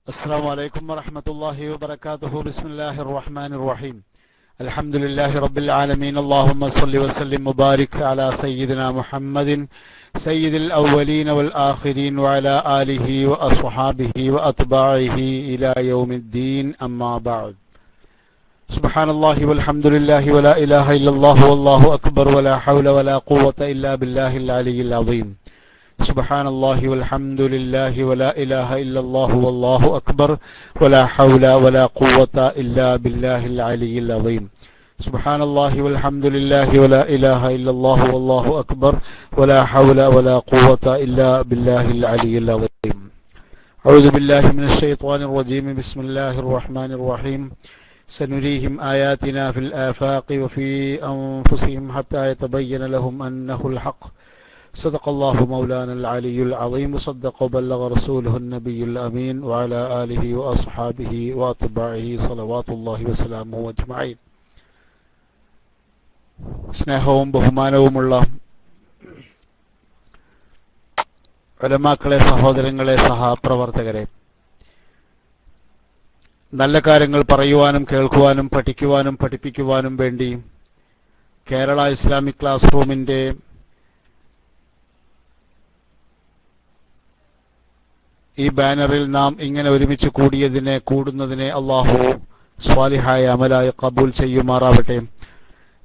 السلام عليكم ورحمة الله وبركاته. بسم الله الرحمن الرحيم. الحمد لله رب العالمين. اللهم صل وسلم وبارك على سيدنا محمد سيد الأولين والآخرين وعلى آله وأصحابه وأتباعه إلى يوم الدين. أما بعد. سبحان الله والحمد لله ولا إله إلا الله والله أكبر ولا حول ولا قوة إلا بالله العلي العظيم. سبحان الله والحمد لله ولا إله إلا الله والله أكبر ولا حول ولا قوة إلا بالله العلي العظيم. سبحان الله والحمد لله ولا إله إلا الله والله أكبر ولا حول ولا قوة إلا بالله العلي العظيم. أعوذ بالله من الشيطان الرجيم. بسم الله الرحمن الرحيم. سنريهم آياتنا في الآفاق وفي أنفسهم حتى يتبين لهم أنه الحق. صدق الله مولانا العلي العظيم. صدق وبلغ رسوله النبي الأمين وعلى آله وأصحابه وأتباعه صلوات الله وسلامه أجمعين. സ്നേഹവും ബഹുമാനവുമുള്ള ഉലമാക്കളെ, സഹോദരങ്ങളെ, സഹപ്രവർത്തകരെ, നല്ല കാര്യങ്ങൾ പറയുവാനും കേൾക്കുവാനും പഠിക്കുവാനും പഠിപ്പിക്കുവാനും വേണ്ടി കേരള ഇസ്ലാമിക് ക്ലാസ് റൂമിന്റെ ഈ ബാനറിൽ നാം ഇങ്ങനെ ഒരുമിച്ച് കൂടുന്നതിനെ അള്ളാഹു സ്വാലിഹായ അമലായി കബൂൽ ചെയ്യുമാറാവട്ടെ.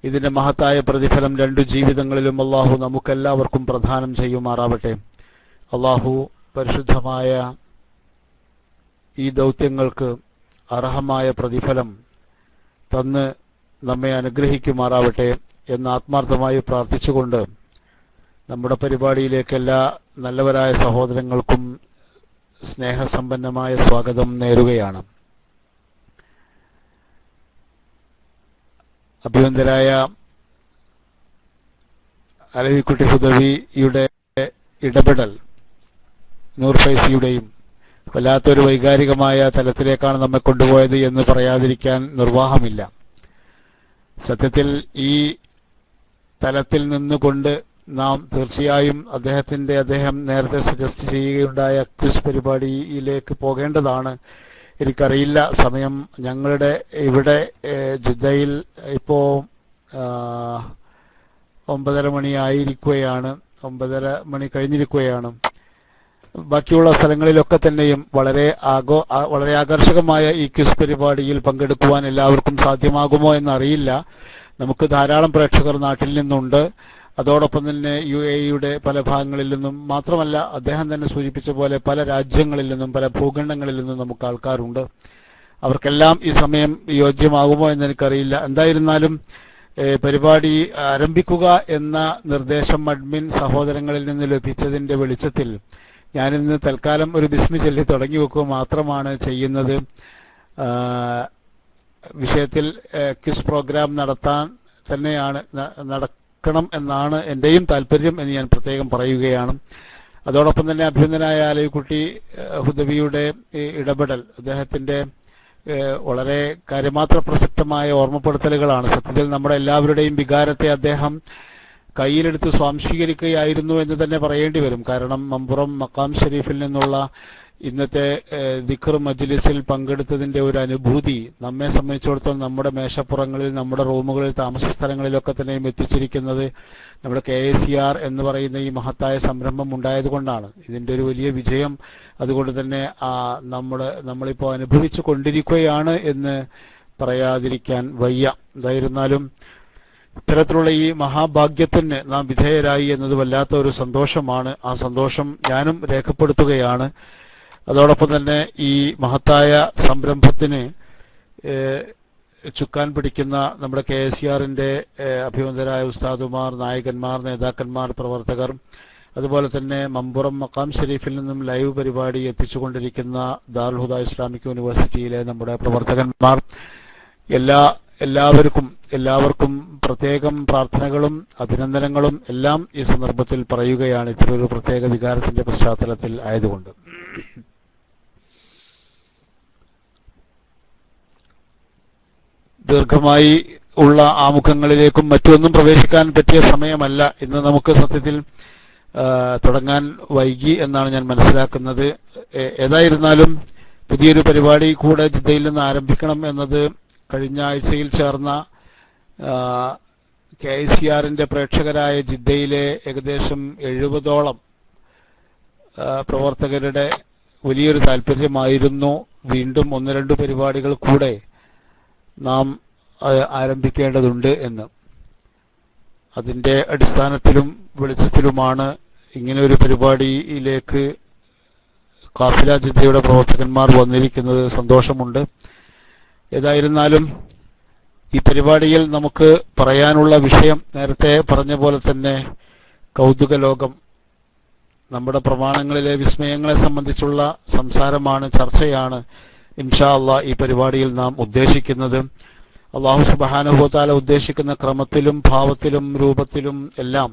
ഇതിന്റെ മഹത്തായ പ്രതിഫലം രണ്ടു ജീവിതങ്ങളിലും അള്ളാഹു നമുക്കെല്ലാവർക്കും പ്രദാനം ചെയ്യുമാറാവട്ടെ. അള്ളാഹു പരിശുദ്ധമായ ഈ ദൗത്യങ്ങൾക്ക് അർഹമായ പ്രതിഫലം തന്ന് നമ്മെ അനുഗ്രഹിക്കുമാറാവട്ടെ എന്ന് ആത്മാർത്ഥമായി പ്രാർത്ഥിച്ചുകൊണ്ട് നമ്മുടെ പരിപാടിയിലേക്ക് എല്ലാ നല്ലവരായ സഹോദരങ്ങൾക്കും സ്നേഹസമ്പന്നമായ സ്വാഗതം നേരുകയാണ്. അഭിവന്ദരായ അലവിക്കുട്ടി ഹുദവിയുടെ ഇടപെടൽ നൂർ ഫൈസിയുടെയും വല്ലാത്തൊരു വൈകാരികമായ തലത്തിലേക്കാണ് നമ്മെ കൊണ്ടുപോയത് എന്ന് പറയാതിരിക്കാൻ നിർവാഹമില്ല. സത്യത്തിൽ ഈ തലത്തിൽ നിന്നുകൊണ്ട് നാം തീർച്ചയായും അദ്ദേഹം നേരത്തെ സജസ്റ്റ് ചെയ്യുകയുണ്ടായ ക്വിസ് പരിപാടിയിലേക്ക് പോകേണ്ടതാണ്. എനിക്കറിയില്ല, സമയം ഞങ്ങളുടെ ഇവിടെ ജിദ്ദയിൽ ഇപ്പോ 9:30 മണി ആയിരിക്കുകയാണ്. 9:30 മണി കഴിഞ്ഞിരിക്കുകയാണ്. ബാക്കിയുള്ള സ്ഥലങ്ങളിലൊക്കെ തന്നെയും വളരെ ആകർഷകമായ ഈ ക്വിസ് പരിപാടിയിൽ പങ്കെടുക്കുവാൻ എല്ലാവർക്കും സാധ്യമാകുമോ എന്നറിയില്ല. നമുക്ക് ധാരാളം പ്രേക്ഷകർ നാട്ടിൽ നിന്നുണ്ട്. അതോടൊപ്പം തന്നെ UAE പല ഭാഗങ്ങളിൽ നിന്നും മാത്രമല്ല, അദ്ദേഹം തന്നെ സൂചിപ്പിച്ച പോലെ പല രാജ്യങ്ങളിൽ നിന്നും പല ഭൂഖണ്ഡങ്ങളിൽ നിന്നും നമുക്ക് ആൾക്കാരുണ്ട്. അവർക്കെല്ലാം ഈ സമയം യോജ്യമാകുമോ എന്ന് എനിക്കറിയില്ല. എന്തായിരുന്നാലും പരിപാടി ആരംഭിക്കുക എന്ന നിർദ്ദേശം അഡ്മിൻ സഹോദരങ്ങളിൽ നിന്ന് ലഭിച്ചതിന്റെ വെളിച്ചത്തിൽ ഞാനിന്ന് തൽക്കാലം ഒരു ബിസ്മി ചൊല്ലി തുടങ്ങി വെക്കുക മാത്രമാണ് ചെയ്യുന്നത്. വിഷയത്തിൽ ക്വിസ് പ്രോഗ്രാം നടത്താൻ തന്നെയാണ് നടക്കണം എന്നാണ് എന്റെയും താല്പര്യം എന്ന് ഞാൻ പ്രത്യേകം പറയുകയാണ്. അതോടൊപ്പം തന്നെ അഭിനന്ദനായ അലവിക്കുട്ടി ഹുദവിയുടെ ഇടപെടൽ, അദ്ദേഹത്തിന്റെ വളരെ കാര്യമാത്ര പ്രസക്തമായ ഓർമ്മപ്പെടുത്തലുകളാണ്. സത്യത്തിൽ നമ്മുടെ എല്ലാവരുടെയും വികാരത്തെ അദ്ദേഹം കയ്യിലെടുത്ത് സ്വാംശീകരിക്കുകയായിരുന്നു എന്ന് തന്നെ പറയേണ്ടി വരും. കാരണം മമ്പുറം മക്കാം ഷരീഫിൽ നിന്നുള്ള ഇന്നത്തെ ദിക്ർ മജ്ലിസിൽ പങ്കെടുത്തതിന്റെ ഒരു അനുഭൂതി നമ്മെ സംബന്ധിച്ചിടത്തോളം നമ്മുടെ മേശപ്പുറങ്ങളിൽ, നമ്മുടെ റൂമുകളിൽ, താമസ സ്ഥലങ്ങളിലൊക്കെ തന്നെയും എത്തിച്ചിരിക്കുന്നത് നമ്മുടെ KACR എന്ന് പറയുന്ന ഈ മഹത്തായ സംരംഭം ഉണ്ടായതുകൊണ്ടാണ്. ഇതിന്റെ ഒരു വലിയ വിജയം അതുകൊണ്ട് തന്നെ നമ്മളിപ്പോ അനുഭവിച്ചു കൊണ്ടിരിക്കുകയാണ് എന്ന് പറയാതിരിക്കാൻ വയ്യ. എന്തായിരുന്നാലും ഇത്തരത്തിലുള്ള ഈ മഹാഭാഗ്യത്തിന് നാം വിധേയരായി എന്നത് വല്ലാത്ത ഒരു സന്തോഷമാണ്. ആ സന്തോഷം ഞാനും രേഖപ്പെടുത്തുകയാണ്. അതോടൊപ്പം തന്നെ ഈ മഹത്തായ സംരംഭത്തിന് ചുക്കാൻ പിടിക്കുന്ന നമ്മുടെ KACRന്റെ അഭിവന്ദരായ ഉസ്താദുമാർ, നായകന്മാർ, നേതാക്കന്മാർ, പ്രവർത്തകർ, അതുപോലെ തന്നെ മമ്പുറം മക്കാം ഷരീഫിൽ നിന്നും ലൈവ് പരിപാടി എത്തിച്ചുകൊണ്ടിരിക്കുന്ന ദാറുൽ ഹുദ ഇസ്ലാമിക് യൂണിവേഴ്സിറ്റിയിലെ നമ്മുടെ പ്രവർത്തകന്മാർ, എല്ലാവർക്കും പ്രത്യേകം പ്രാർത്ഥനകളും അഭിനന്ദനങ്ങളും എല്ലാം ഈ സന്ദർഭത്തിൽ പറയുകയാണ്, ഇത്തരൊരു പ്രത്യേക വികാരത്തിന്റെ പശ്ചാത്തലത്തിൽ ആയതുകൊണ്ട്. ദീർഘമായി ഉള്ള ആമുഖങ്ങളിലേക്കും മറ്റൊന്നും പ്രവേശിക്കാൻ പറ്റിയ സമയമല്ല. ഇന്ന് നമുക്ക് സത്യത്തിൽ തുടങ്ങാൻ വൈകി എന്നാണ് ഞാൻ മനസ്സിലാക്കുന്നത്. ഏതായിരുന്നാലും പുതിയൊരു പരിപാടി കൂടെ ജിദ്ദയിൽ നിന്ന് ആരംഭിക്കണം എന്നത് കഴിഞ്ഞ ആഴ്ചയിൽ ചേർന്ന KICRന്റെ പ്രേക്ഷകരായ ജിദ്ദയിലെ ഏകദേശം 70ഓളം പ്രവർത്തകരുടെ വലിയൊരു താല്പര്യമായിരുന്നു. വീണ്ടും 1-2 പരിപാടികൾ കൂടെ നാം ആരംഭിക്കേണ്ടതുണ്ട് എന്ന്. അതിന്റെ അടിസ്ഥാനത്തിലും വെളിച്ചത്തിലുമാണ് ഇങ്ങനെ ഒരു പരിപാടിയിലേക്ക് ഖാഫില ജിദ്ദയുടെ പ്രവർത്തകന്മാർ വന്നിരിക്കുന്നത്. സന്തോഷമുണ്ട്. ഏതായിരുന്നാലും ഈ പരിപാടിയിൽ നമുക്ക് പറയാനുള്ള വിഷയം നേരത്തെ പറഞ്ഞ പോലെ തന്നെ കൗതുക ലോകം, നമ്മുടെ പ്രമാണങ്ങളിലെ വിസ്മയങ്ങളെ സംബന്ധിച്ചുള്ള സംസാരമാണ്, ചർച്ചയാണ് ഇൻഷാ അല്ലാഹ് ഈ പരിപാടിയിൽ നാം ഉദ്ദേശിക്കുന്നത്. അല്ലാഹു സുബ്ഹാനഹു വ തആല ഉദ്ദേശിക്കുന്ന ക്രമത്തിലും ഭാവത്തിലും രൂപത്തിലും എല്ലാം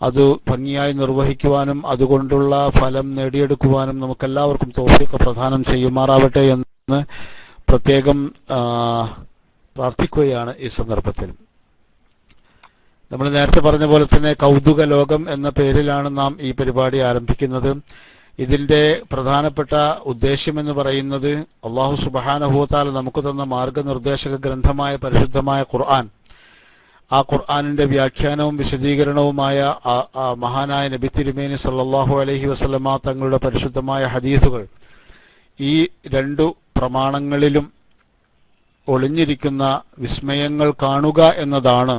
അത് ഭംഗിയായി നിർവഹിക്കുവാനും അതുകൊണ്ടുള്ള ഫലം നേടിയെടുക്കുവാനും നമുക്കെല്ലാവർക്കും തൗഫീഖ് പ്രദാനം ചെയ്യുമാറാവട്ടെ എന്ന് പ്രത്യേകം പ്രാർത്ഥിക്കുകയാണ് ഈ സന്ദർഭത്തിൽ. നമ്മൾ നേരത്തെ പറഞ്ഞ പോലെ തന്നെ കൗതുക ലോകം എന്ന പേരിലാണ് നാം ഈ പരിപാടി ആരംഭിക്കുന്നത്. ഇതിന്റെ പ്രധാനപ്പെട്ട ഉദ്ദേശ്യമെന്ന് പറയുന്നത് അല്ലാഹു സുബ്ഹാനഹു വ തആല നമുക്ക് തന്ന മാർഗനിർദ്ദേശക ഗ്രന്ഥമായ പരിശുദ്ധമായ ഖുർആൻ, ആ ഖുർആനിന്റെ വ്യാഖ്യാനവും വിശദീകരണവുമായ മഹാനായ നബി തിരുമേനി സല്ലല്ലാഹു അലൈഹി വസല്ലമ തങ്ങളുടെ പരിശുദ്ധമായ ഹദീസുകൾ, ഈ 2 പ്രമാണങ്ങളിലും ഒളിഞ്ഞിരിക്കുന്ന വിസ്മയങ്ങൾ കാണുക എന്നതാണ്,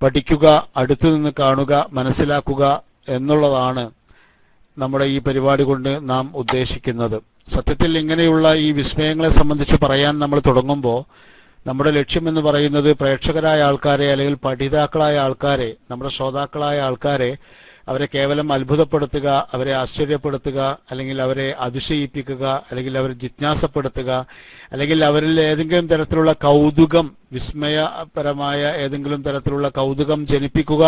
പഠിക്കുക, അടുത്തുനിന്ന് കാണുക, മനസ്സിലാക്കുക എന്നുള്ളതാണ് നമ്മുടെ ഈ പരിപാടി കൊണ്ട് നാം ഉദ്ദേശിക്കുന്നത്. സത്യത്തിൽ ഇങ്ങനെയുള്ള ഈ വിസ്മയങ്ങളെ സംബന്ധിച്ച് പറയാൻ നമ്മൾ തുടങ്ങുമ്പോൾ നമ്മുടെ ലക്ഷ്യമെന്ന് പറയുന്നത് പ്രേക്ഷകരായ ആൾക്കാരെ, അല്ലെങ്കിൽ പഠിതാക്കളായ ആൾക്കാരെ, നമ്മുടെ ശ്രോതാക്കളായ ആൾക്കാരെ, അവരെ കേവലം അത്ഭുതപ്പെടുത്തുക, അവരെ ആശ്ചര്യപ്പെടുത്തുക, അല്ലെങ്കിൽ അവരെ അതിശയിപ്പിക്കുക, അല്ലെങ്കിൽ അവരെ ജിജ്ഞാസപ്പെടുത്തുക, അല്ലെങ്കിൽ അവരിൽ ഏതെങ്കിലും തരത്തിലുള്ള കൗതുകം, വിസ്മയപരമായ ഏതെങ്കിലും തരത്തിലുള്ള കൗതുകം ജനിപ്പിക്കുക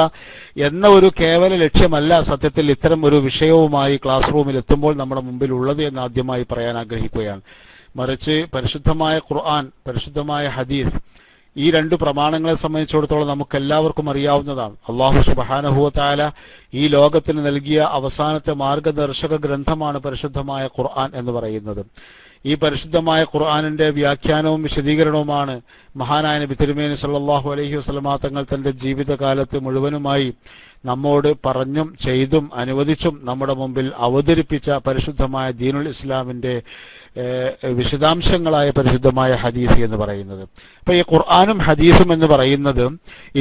എന്ന ഒരു കേവല ലക്ഷ്യമല്ല സത്യത്തിൽ ഇത്തരം ഒരു വിഷയവുമായി ക്ലാസ് റൂമിൽ എത്തുമ്പോൾ നമ്മുടെ മുമ്പിൽ ഉള്ളത് എന്ന് ആദ്യമായി പറയാൻ ആഗ്രഹിക്കുകയാണ്. മറിച്ച് പരിശുദ്ധമായ ഖുർആൻ, പരിശുദ്ധമായ ഹദീസ്, ഈ 2 പ്രമാണങ്ങളെ സംബന്ധിച്ചിടത്തോളം നമുക്കെല്ലാവർക്കും അറിയാവുന്നതാണ്. അല്ലാഹു സുബ്ഹാനഹു വ തആല ഈ ലോകത്തിന് നൽകിയ അവസാനത്തെ മാർഗദർശക ഗ്രന്ഥമാണ് പരിശുദ്ധമായ ഖുർആൻ എന്ന് പറയുന്നത്. ഈ പരിശുദ്ധമായ ഖുർആനിന്റെ വ്യാഖ്യാനവും വിശദീകരണവുമാണ് മഹാനായ നബി തിരുമേനി സല്ലല്ലാഹു അലൈഹി വസല്ലമ തങ്ങൾ തന്റെ ജീവിതകാലത്ത് മുഴുവനുമായി നമ്മോട് പറഞ്ഞും ചെയ്തും അനുവദിച്ചും നമ്മുടെ മുമ്പിൽ അവതരിപ്പിച്ച പരിശുദ്ധമായ ദീനുൽ ഇസ്ലാമിന്റെ വിശദാംശങ്ങളായ പരിശുദ്ധമായ ഹദീസ് എന്ന് പറയുന്നത്. അപ്പൊ ഈ ഖുർആനും ഹദീസും എന്ന് പറയുന്നത്,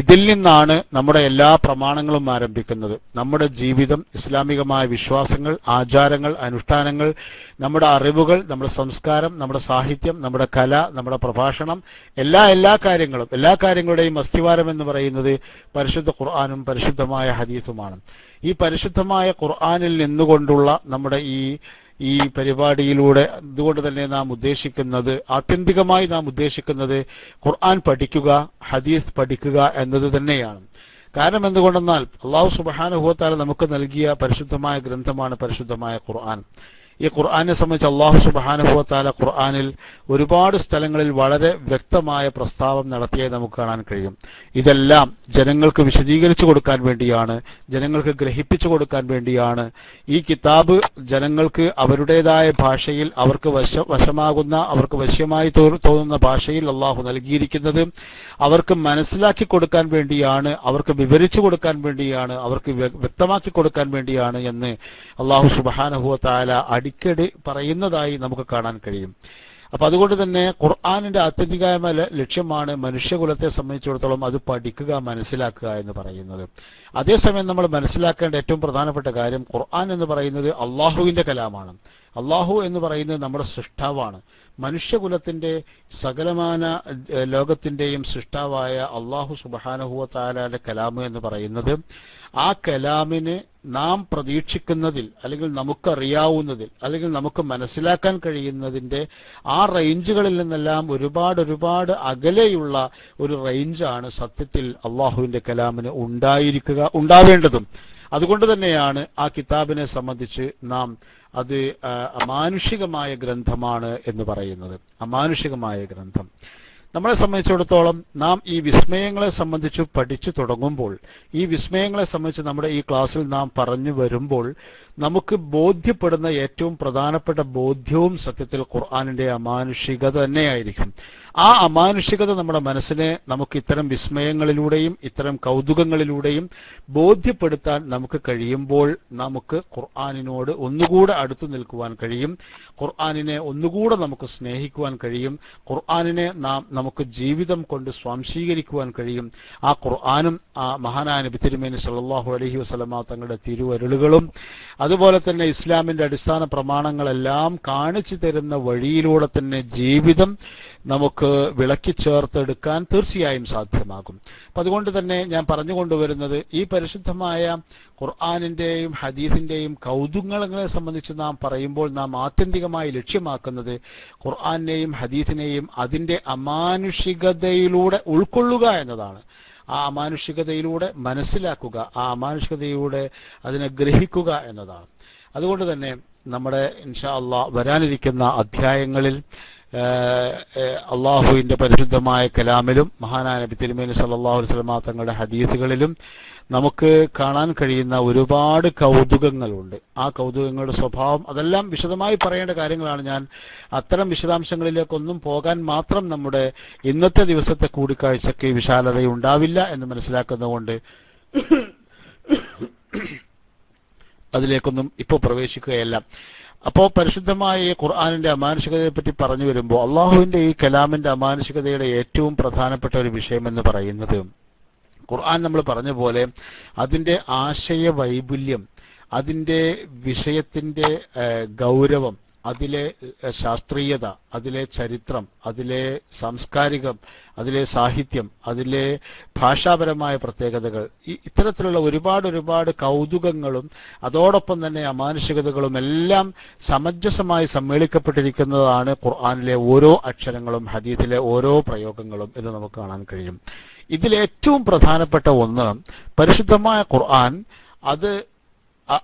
ഇതിൽ നിന്നാണ് നമ്മുടെ എല്ലാ പ്രമാണങ്ങളും ആരംഭിക്കുന്നത്. നമ്മുടെ ജീവിതം, ഇസ്ലാമികമായ വിശ്വാസങ്ങൾ, ആചാരങ്ങൾ, അനുഷ്ഠാനങ്ങൾ, നമ്മുടെ അറിവുകൾ, നമ്മുടെ സംസ്കാരം, നമ്മുടെ സാഹിത്യം, നമ്മുടെ കല, നമ്മുടെ പ്രഭാഷണം, എല്ലാ കാര്യങ്ങളുടെയും അസ്ഥിവാരം എന്ന് പറയുന്നത് പരിശുദ്ധ ഖുർആനും പരിശുദ്ധമായ ഹദീസുമാണ്. ഈ പരിശുദ്ധമായ ഖുർആനിൽ നിന്നുകൊണ്ടുള്ള നമ്മുടെ ഈ പരിപാടിയിലൂടെ അതുകൊണ്ട് തന്നെ നാം ഉദ്ദേശിക്കുന്നത്, ആത്യന്തികമായി നാം ഉദ്ദേശിക്കുന്നത് ഖുർആൻ പഠിക്കുക, ഹദീസ് പഠിക്കുക എന്നത് തന്നെയാണ്. കാരണം എന്തുകൊണ്ടെന്നാൽ അല്ലാഹു സുബ്ഹാനഹു വ തആല നമുക്ക് നൽകിയ പരിശുദ്ധമായ ഗ്രന്ഥമാണ് പരിശുദ്ധമായ ഖുർആൻ. ഈ ഖുർആനെ സംബന്ധിച്ച് അല്ലാഹു സുബ്ഹാനഹു വ തആല ഖുർആനിൽ ഒരുപാട് സ്ഥലങ്ങളിൽ വളരെ വ്യക്തമായ പ്രസ്താവന നടത്തിയേ നമുക്ക് കാണാൻ കഴിയും. ഇതെല്ലാം ജനങ്ങൾക്ക് വിശദീകരിച്ചു കൊടുക്കാൻ വേണ്ടിയാണ്, ജനങ്ങൾക്ക് ഗ്രഹിപ്പിച്ചു കൊടുക്കാൻ വേണ്ടിയാണ് ഈ കിതാബ് ജനങ്ങൾക്ക് അവരുടേതായ ഭാഷയിൽ, അവർക്ക് വശമാകുന്ന, അവർക്ക് വശ്യമായി തോന്നുന്ന ഭാഷയിൽ അല്ലാഹു നൽകിയിരിക്കുന്നത്. അവർക്ക് മനസ്സിലാക്കി കൊടുക്കാൻ വേണ്ടിയാണ്, അവർക്ക് വിവരിച്ചു കൊടുക്കാൻ വേണ്ടിയാണ്, അവർക്ക് വ്യക്തമാക്കി കൊടുക്കാൻ വേണ്ടിയാണ് എന്ന് അല്ലാഹു സുബ്ഹാനഹു വ തആല അടിക്കടി പറയുന്നതായി നമുക്ക് കാണാൻ കഴിയും. അപ്പൊ അതുകൊണ്ട് തന്നെ ഖുർആനിന്റെ ആത്യന്തികമായ ലക്ഷ്യമാണ് മനുഷ്യകുലത്തെ സംബന്ധിച്ചിടത്തോളം അത് പഠിക്കുക, മനസ്സിലാക്കുക എന്ന് പറയുന്നത്. അതേസമയം നമ്മൾ മനസ്സിലാക്കേണ്ട ഏറ്റവും പ്രധാനപ്പെട്ട കാര്യം, ഖുർആൻ എന്ന് പറയുന്നത് അള്ളാഹുവിന്റെ കലാമാണ്. അള്ളാഹു എന്ന് പറയുന്നത് നമ്മുടെ സൃഷ്ടാവാണ്. മനുഷ്യകുലത്തിന്റെ സകലമാന ലോകത്തിന്റെയും സൃഷ്ടാവായ അള്ളാഹു സുബ്ഹാനഹു വ തആലയുടെ കലാം എന്ന് പറയുന്നത്, ആ കലാമിന് നാം പ്രതീക്ഷിക്കുന്നതിൽ, അല്ലെങ്കിൽ നമുക്കറിയാവുന്നതിൽ, അല്ലെങ്കിൽ നമുക്ക് മനസ്സിലാക്കാൻ കഴിയുന്നതിന്റെ ആ റേഞ്ചുകളിൽ നിന്നെല്ലാം ഒരുപാട് അകലെയുള്ള ഒരു റേഞ്ചാണ് സത്യത്തിൽ അള്ളാഹുവിന്റെ കലാമിന് ഉണ്ടാവേണ്ടതും. അതുകൊണ്ട് തന്നെയാണ് ആ കിതാബിനെ സംബന്ധിച്ച് നാം അത് അമാനുഷികമായ ഗ്രന്ഥമാണ് എന്ന് പറയുന്നത്. അമാനുഷികമായ ഗ്രന്ഥം. നമ്മളെ സംബന്ധിച്ചിടത്തോളം നാം ഈ വിസ്മയങ്ങളെ സംബന്ധിച്ച് പഠിച്ചു തുടങ്ങുമ്പോൾ, ഈ വിസ്മയങ്ങളെ സംബന്ധിച്ച് നമ്മുടെ ഈ ക്ലാസ്സിൽ നാം പറഞ്ഞു വരുമ്പോൾ നമുക്ക് ബോധ്യപ്പെടുന്ന ഏറ്റവും പ്രധാനപ്പെട്ട ബോധ്യവും സത്യത്തിൽ ഖുർആനിന്റെ അമാനുഷികത തന്നെയായിരിക്കും. ആ അമാനുഷികത നമ്മുടെ മനസ്സിനെ നമുക്ക് ഇത്തരം വിസ്മയങ്ങളിലൂടെയും ഇത്തരം കൗതുകങ്ങളിലൂടെയും ബോധ്യപ്പെടുത്താൻ നമുക്ക് കഴിയുമ്പോൾ നമുക്ക് ഖുർആനിനോട് ഒന്നുകൂടെ അടുത്തു നിൽക്കുവാൻ കഴിയും, ഖുർആനിനെ ഒന്നുകൂടെ നമുക്ക് സ്നേഹിക്കുവാൻ കഴിയും, ഖുർആനിനെ നമുക്ക് ജീവിതം കൊണ്ട് സ്വാംശീകരിക്കുവാൻ കഴിയും. ആ ഖുർആനും ആ മഹാനായ നബി തിരുമേനി സല്ലല്ലാഹു അലൈഹി വസല്ലമ തങ്ങളുടെ തിരുവരുളുകളും അതുപോലെ തന്നെ ഇസ്ലാമിന്റെ അടിസ്ഥാന പ്രമാണങ്ങളെല്ലാം കാണിച്ചു തരുന്ന വഴിയിലൂടെ തന്നെ ജീവിതം നമുക്ക് വിളക്കി ചേർത്തെടുക്കാൻ തീർച്ചയായും സാധ്യമാകും. അപ്പൊ അതുകൊണ്ട് തന്നെ ഞാൻ പറഞ്ഞുകൊണ്ടുവരുന്നത്, ഈ പരിശുദ്ധമായ ഖുർആനിന്റെയും ഹദീസിന്റെയും കൗതുകങ്ങളെ സംബന്ധിച്ച് നാം പറയുമ്പോൾ നാം ആത്യന്തികമായി ലക്ഷ്യമാക്കുന്നത് ഖുർആനെയും ഹദീസിനെയും അതിന്റെ അമാനുഷികതയിലൂടെ ഉൾക്കൊള്ളുക എന്നതാണ്. ആ അമാനുഷികതയിലൂടെ മനസ്സിലാക്കുക, ആ അമാനുഷികതയിലൂടെ അതിനെ ഗ്രഹിക്കുക എന്നതാണ്. അതുകൊണ്ട് തന്നെ നമ്മുടെ ഇൻഷാ അല്ലാഹ് വരാനിരിക്കുന്ന അധ്യായങ്ങളിൽ അള്ളാഹുവിന്റെ പരിശുദ്ധമായ കലാമിലും മഹാനായ നബി തിരുമേനി സല്ലല്ലാഹു അലൈഹി വസല്ലം തങ്ങളുടെ ഹദീസുകളിലും നമുക്ക് കാണാൻ കഴിയുന്ന ഒരുപാട് കൗതുകങ്ങളുണ്ട്. ആ കൗതുകങ്ങളുടെ സ്വഭാവം അതെല്ലാം വിശദമായി പറയേണ്ട കാര്യങ്ങളാണ്. ഞാൻ അത്തരം വിശദാംശങ്ങളിലേക്കൊന്നും പോകാൻ മാത്രം നമ്മുടെ ഇന്നത്തെ ദിവസത്തെ കൂടിക്കാഴ്ചയ്ക്ക് വിശാലതയുണ്ടാവില്ല എന്ന് മനസ്സിലാക്കുന്നതുകൊണ്ട് അതിലേക്കൊന്നും ഇപ്പോൾ പ്രവേശിക്കുകയല്ല. അപ്പോൾ പരിശുദ്ധമായ ഈ ഖുർആനിന്റെ അമാനുഷികതയെ പറ്റി പറഞ്ഞു വരുമ്പോൾ അള്ളാഹുവിന്റെ ഈ കലാമിന്റെ അമാനുഷികതയുടെ ഏറ്റവും പ്രധാനപ്പെട്ട ഒരു വിഷയം എന്ന് പറയുന്നത്, ഖുർആൻ നമ്മൾ പറഞ്ഞ പോലെ അതിന്റെ ആശയ വൈപുല്യം, അതിന്റെ വിഷയത്തിന്റെ ഗൗരവം, അതിലെ ശാസ്ത്രീയത, അതിലെ ചരിത്രം, അതിലെ സാംസ്കാരികം, അതിലെ സാഹിത്യം, അതിലെ ഭാഷാപരമായ പ്രത്യേകതകൾ, ഇത്തരത്തിലുള്ള ഒരുപാട് കൗതുകങ്ങളും അതോടൊപ്പം തന്നെ അമാനുഷികതകളും എല്ലാം സമഞ്ജസമായി സമ്മേളിക്കപ്പെട്ടിരിക്കുന്നതാണ് ഖുർആനിലെ ഓരോ അക്ഷരങ്ങളും ഹദീസിലെ ഓരോ പ്രയോഗങ്ങളും എന്ന് നമുക്ക് കാണാൻ കഴിയും. ഇതിലേറ്റവും പ്രധാനപ്പെട്ട ഒന്ന്, പരിശുദ്ധമായ ഖുർആൻ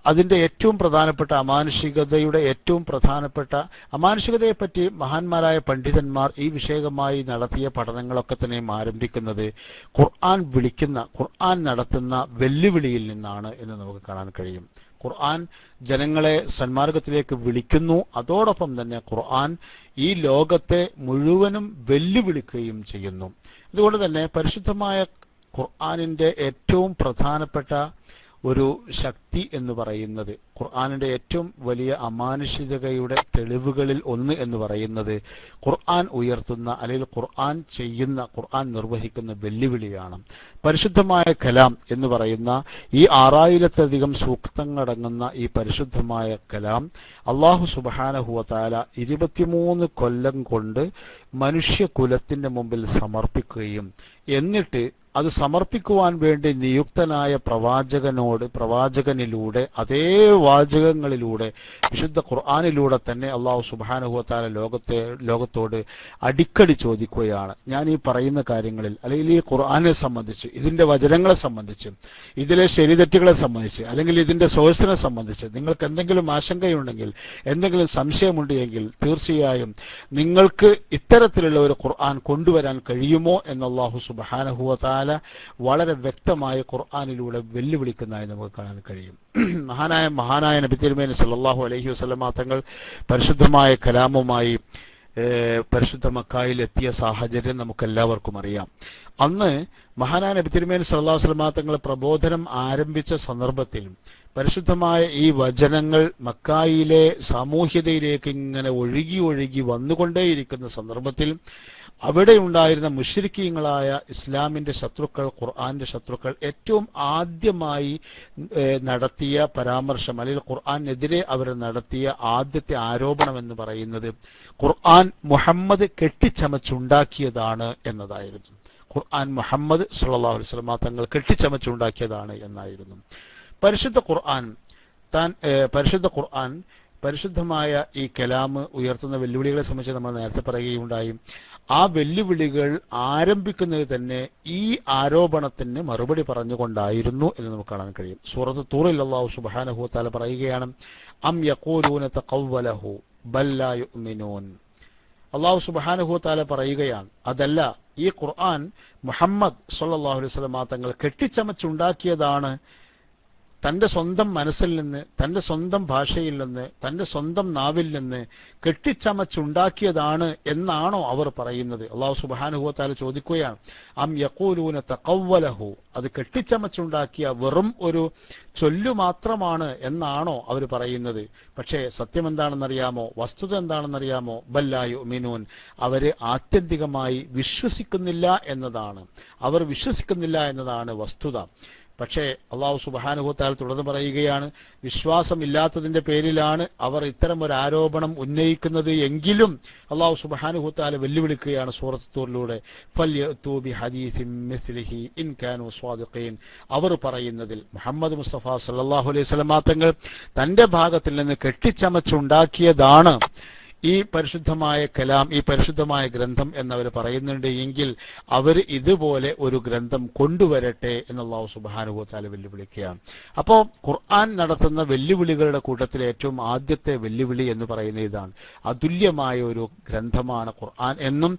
അതിന്റെ ഏറ്റവും പ്രധാനപ്പെട്ട അമാനുഷികതയുടെ ഏറ്റവും പ്രധാനപ്പെട്ട അമാനുഷികതയെപ്പറ്റി മഹാന്മാരായ പണ്ഡിതന്മാർ ഈ വിഷയകമായി നടത്തിയ പഠനങ്ങളൊക്കെ തന്നെയും ആരംഭിക്കുന്നത് ഖുർആൻ നടത്തുന്ന വെല്ലുവിളിയിൽ നിന്നാണ് എന്ന് നമുക്ക് കാണാൻ കഴിയും. ഖുർആൻ ജനങ്ങളെ സന്മാർഗത്തിലേക്ക് വിളിക്കുന്നു, അതോടൊപ്പം തന്നെ ഖുർആൻ ഈ ലോകത്തെ മുഴുവനും വെല്ലുവിളിക്കുകയും ചെയ്യുന്നു. അതുകൊണ്ട് തന്നെ പരിശുദ്ധമായ ഖുർആനിന്റെ ഏറ്റവും പ്രധാനപ്പെട്ട ഒരു ശക്തി എന്ന് പറയുന്നത്, ഖുർആനിന്റെ ഏറ്റവും വലിയ അമാനുഷികതയുടെ തെളിവുകളിൽ ഒന്ന് എന്ന് പറയുന്നത് ഖുർആൻ ഉയർത്തുന്ന അല്ലെങ്കിൽ ഖുർആൻ ചെയ്യുന്ന, ഖുർആൻ നിർവഹിക്കുന്ന വെല്ലുവിളിയാണ്. പരിശുദ്ധമായ കലാം എന്ന് പറയുന്ന ഈ 6000-ലധികം സൂക്തങ്ങളടങ്ങുന്ന ഈ പരിശുദ്ധമായ കലാം അല്ലാഹു സുബ്ഹാനഹു വ തആല 23 കൊല്ലം കൊണ്ട് മനുഷ്യകുലത്തിന്റെ മുമ്പിൽ സമർപ്പിക്കുകയും എന്നിട്ട് അത് സമർപ്പിക്കുവാൻ വേണ്ടി നിയുക്തനായ പ്രവാചകനിലൂടെ അതേ വാചകങ്ങളിലൂടെ വിശുദ്ധ ഖുർആനിലൂടെ തന്നെ അല്ലാഹു സുബ്ഹാനഹു വ തആല ലോകത്തോട് അടിക്കടി ചോദിക്കുകയാണ്, ഞാൻ ഈ പറയുന്ന കാര്യങ്ങളിൽ അല്ലെങ്കിൽ ഈ ഖുർആനെ സംബന്ധിച്ച്, ഇതിന്റെ വചനങ്ങളെ സംബന്ധിച്ച്, ഇതിലെ ശരിതെറ്റുകളെ സംബന്ധിച്ച്, അല്ലെങ്കിൽ ഇതിന്റെ സോഴ്സിനെ സംബന്ധിച്ച് നിങ്ങൾക്ക് എന്തെങ്കിലും ആശങ്കയുണ്ടെങ്കിൽ, എന്തെങ്കിലും സംശയമുണ്ടെങ്കിൽ തീർച്ചയായും നിങ്ങൾക്ക് ഇത്തരത്തിലുള്ള ഒരു ഖുർആൻ കൊണ്ടുവരാൻ കഴിയുമോ എന്ന് അല്ലാഹു സുബ്ഹാനഹു വ തആല വളരെ വ്യക്തമായ ഖുർആനിലൂടെ വെല്ലുവിളിക്കുന്നതായി നമുക്ക് കാണാൻ കഴിയും. മഹാനായ നബി തിരുമേനി സല്ലല്ലാഹു അലൈഹി വസല്ലം തങ്ങൾ പരിശുദ്ധമായ കലാമുമായി പരിശുദ്ധ മക്കയിൽ എത്തിയ സാഹചര്യം നമുക്കെല്ലാവർക്കും അറിയാം. അന്ന് മഹാനായ നബി തിരുമേനി സല്ലല്ലാഹു അലൈഹി വസല്ലം തങ്ങൾ പ്രബോധനം ആരംഭിച്ച സന്ദർഭത്തിൽ പരിശുദ്ധമായ ഈ വചനങ്ങൾ മക്കയിലെ സാമൂഹ്യതയിലേക്ക് ഇങ്ങനെ ഒഴുകി വന്നുകൊണ്ടേയിരിക്കുന്ന സന്ദർഭത്തിൽ അവിടെ ഉണ്ടായിരുന്ന മുശ്രിക്കീങ്ങളായ ഇസ്ലാമിന്റെ ശത്രുക്കൾ, ഖുർആന്റെ ശത്രുക്കൾ ഏറ്റവും ആദ്യമായി നടത്തിയ പരാമർശം അല്ലെങ്കിൽ ഖുർആനെതിരെ അവർ നടത്തിയ ആദ്യത്തെ ആരോപണം എന്ന് പറയുന്നത് ഖുർആൻ മുഹമ്മദ് കെട്ടിച്ചമച്ചുണ്ടാക്കിയതാണ് എന്നതായിരുന്നു. ഖുർആൻ മുഹമ്മദ് സല്ലല്ലാഹു അലൈഹി വസല്ലം തങ്ങൾ കെട്ടിച്ചമച്ചുണ്ടാക്കിയതാണ് എന്നായിരുന്നു. പരിശുദ്ധ ഖുർആൻ പരിശുദ്ധമായ ഈ കലാമ് ഉയർത്തുന്ന വെല്ലുവിളികളെ സംബന്ധിച്ച് നമ്മൾ നേരത്തെ പറയുകയുണ്ടായി. ആ വെല്ലുവിളികൾ ആരംഭിക്കുന്നത് തന്നെ ഈ ആരോപണത്തിന് മറുപടി പറഞ്ഞുകൊണ്ടായിരുന്നു എന്ന് നമുക്ക് കാണാൻ കഴിയും. സൂറത്ത് തൂറിൽ അല്ലാഹു സുബ്ഹാനഹു വ തആല പറയുകയാണ്, അം യഖൂലൂന തഖവ്വലഹു ബൽ ലാ യുഅ്മിനൂൻ. അല്ലാഹു സുബ്ഹാനഹു വ തആല പറയുകയാണ്, അതല്ല ഈ ഖുർആൻ മുഹമ്മദ് സ്വല്ലല്ലാഹു അലൈഹി വസല്ലം തങ്ങൾ കെട്ടിച്ചമച്ചുണ്ടാക്കിയതാണ്, തന്റെ സ്വന്തം മനസ്സിൽ നിന്ന്, തന്റെ സ്വന്തം ഭാഷയിൽ നിന്ന്, തന്റെ സ്വന്തം നാവിൽ നിന്ന് കെട്ടിച്ചമച്ചുണ്ടാക്കിയതാണ് എന്നാണോ അവർ പറയുന്നത്? അല്ലാഹു സുബ്ഹാനഹു വ തആല ചോദിക്കുകയാണ്, അം യഖൂലൂന തഖവ്വലഹു, അത് കെട്ടിച്ചമച്ചുണ്ടാക്കിയ വെറും ഒരു ചൊല്ലു മാത്രമാണ് എന്നാണോ അവർ പറയുന്നത്? പക്ഷേ സത്യം എന്താണെന്നറിയാമോ? വസ്തുത എന്താണെന്നറിയാമോ? ബല്ലാ യുഅ്മിനൂൻ, അവര് ആത്യന്തികമായി വിശ്വസിക്കുന്നില്ല എന്നതാണ്. അവർ വിശ്വസിക്കുന്നില്ല എന്നതാണ് വസ്തുത. പക്ഷേ അല്ലാഹു സുബ്ഹാനഹു വ തആല തുടർന്ന് പറയുകയാണ്, വിശ്വാസമില്ലാത്തതിന്റെ പേരിലാണ് അവർ ഇത്തരം ഒരു ആരോപണം ഉന്നയിക്കുന്നത് എങ്കിലും അല്ലാഹു സുബ്ഹാനഹു വ തആല വെല്ലുവിളിക്കുകയാണ് സൂറത്ത് തൂറിലൂടെ, ഫൽയഅ്തൂ ബിഹദീസിൻ മിസ്ലിഹി ഇൻ കാനൂ സ്വാദിഖീൻ. അവർ പറയുന്നതിൽ മുഹമ്മദ് മുസ്തഫ സല്ലല്ലാഹു അലൈഹി വസല്ലം തങ്ങൾ തന്റെ ഭാഗത്തിൽ നിന്ന് കെട്ടിച്ചമച്ചുണ്ടാക്കിയതാണ് ഈ പരിശുദ്ധമായ കലാം, ഈ പരിശുദ്ധമായ ഗ്രന്ഥം എന്നവർ പറയുന്നുണ്ട് എങ്കിൽ അവർ ഇതുപോലെ ഒരു ഗ്രന്ഥം കൊണ്ടുവരട്ടെ എന്ന് അല്ലാഹു സുബ്ഹാനഹു വ തആല വെല്ലുവിളിക്കുകയാണ്. അപ്പോൾ ഖുർആൻ നടത്തുന്ന വെല്ലുവിളികളുടെ കൂട്ടത്തിൽ ഏറ്റവും ആദ്യത്തെ വെല്ലുവിളി എന്ന് പറയുന്ന ഇതാണ്, അതുല്യമായ ഒരു ഗ്രന്ഥമാണ് ഖുർആൻ എന്നും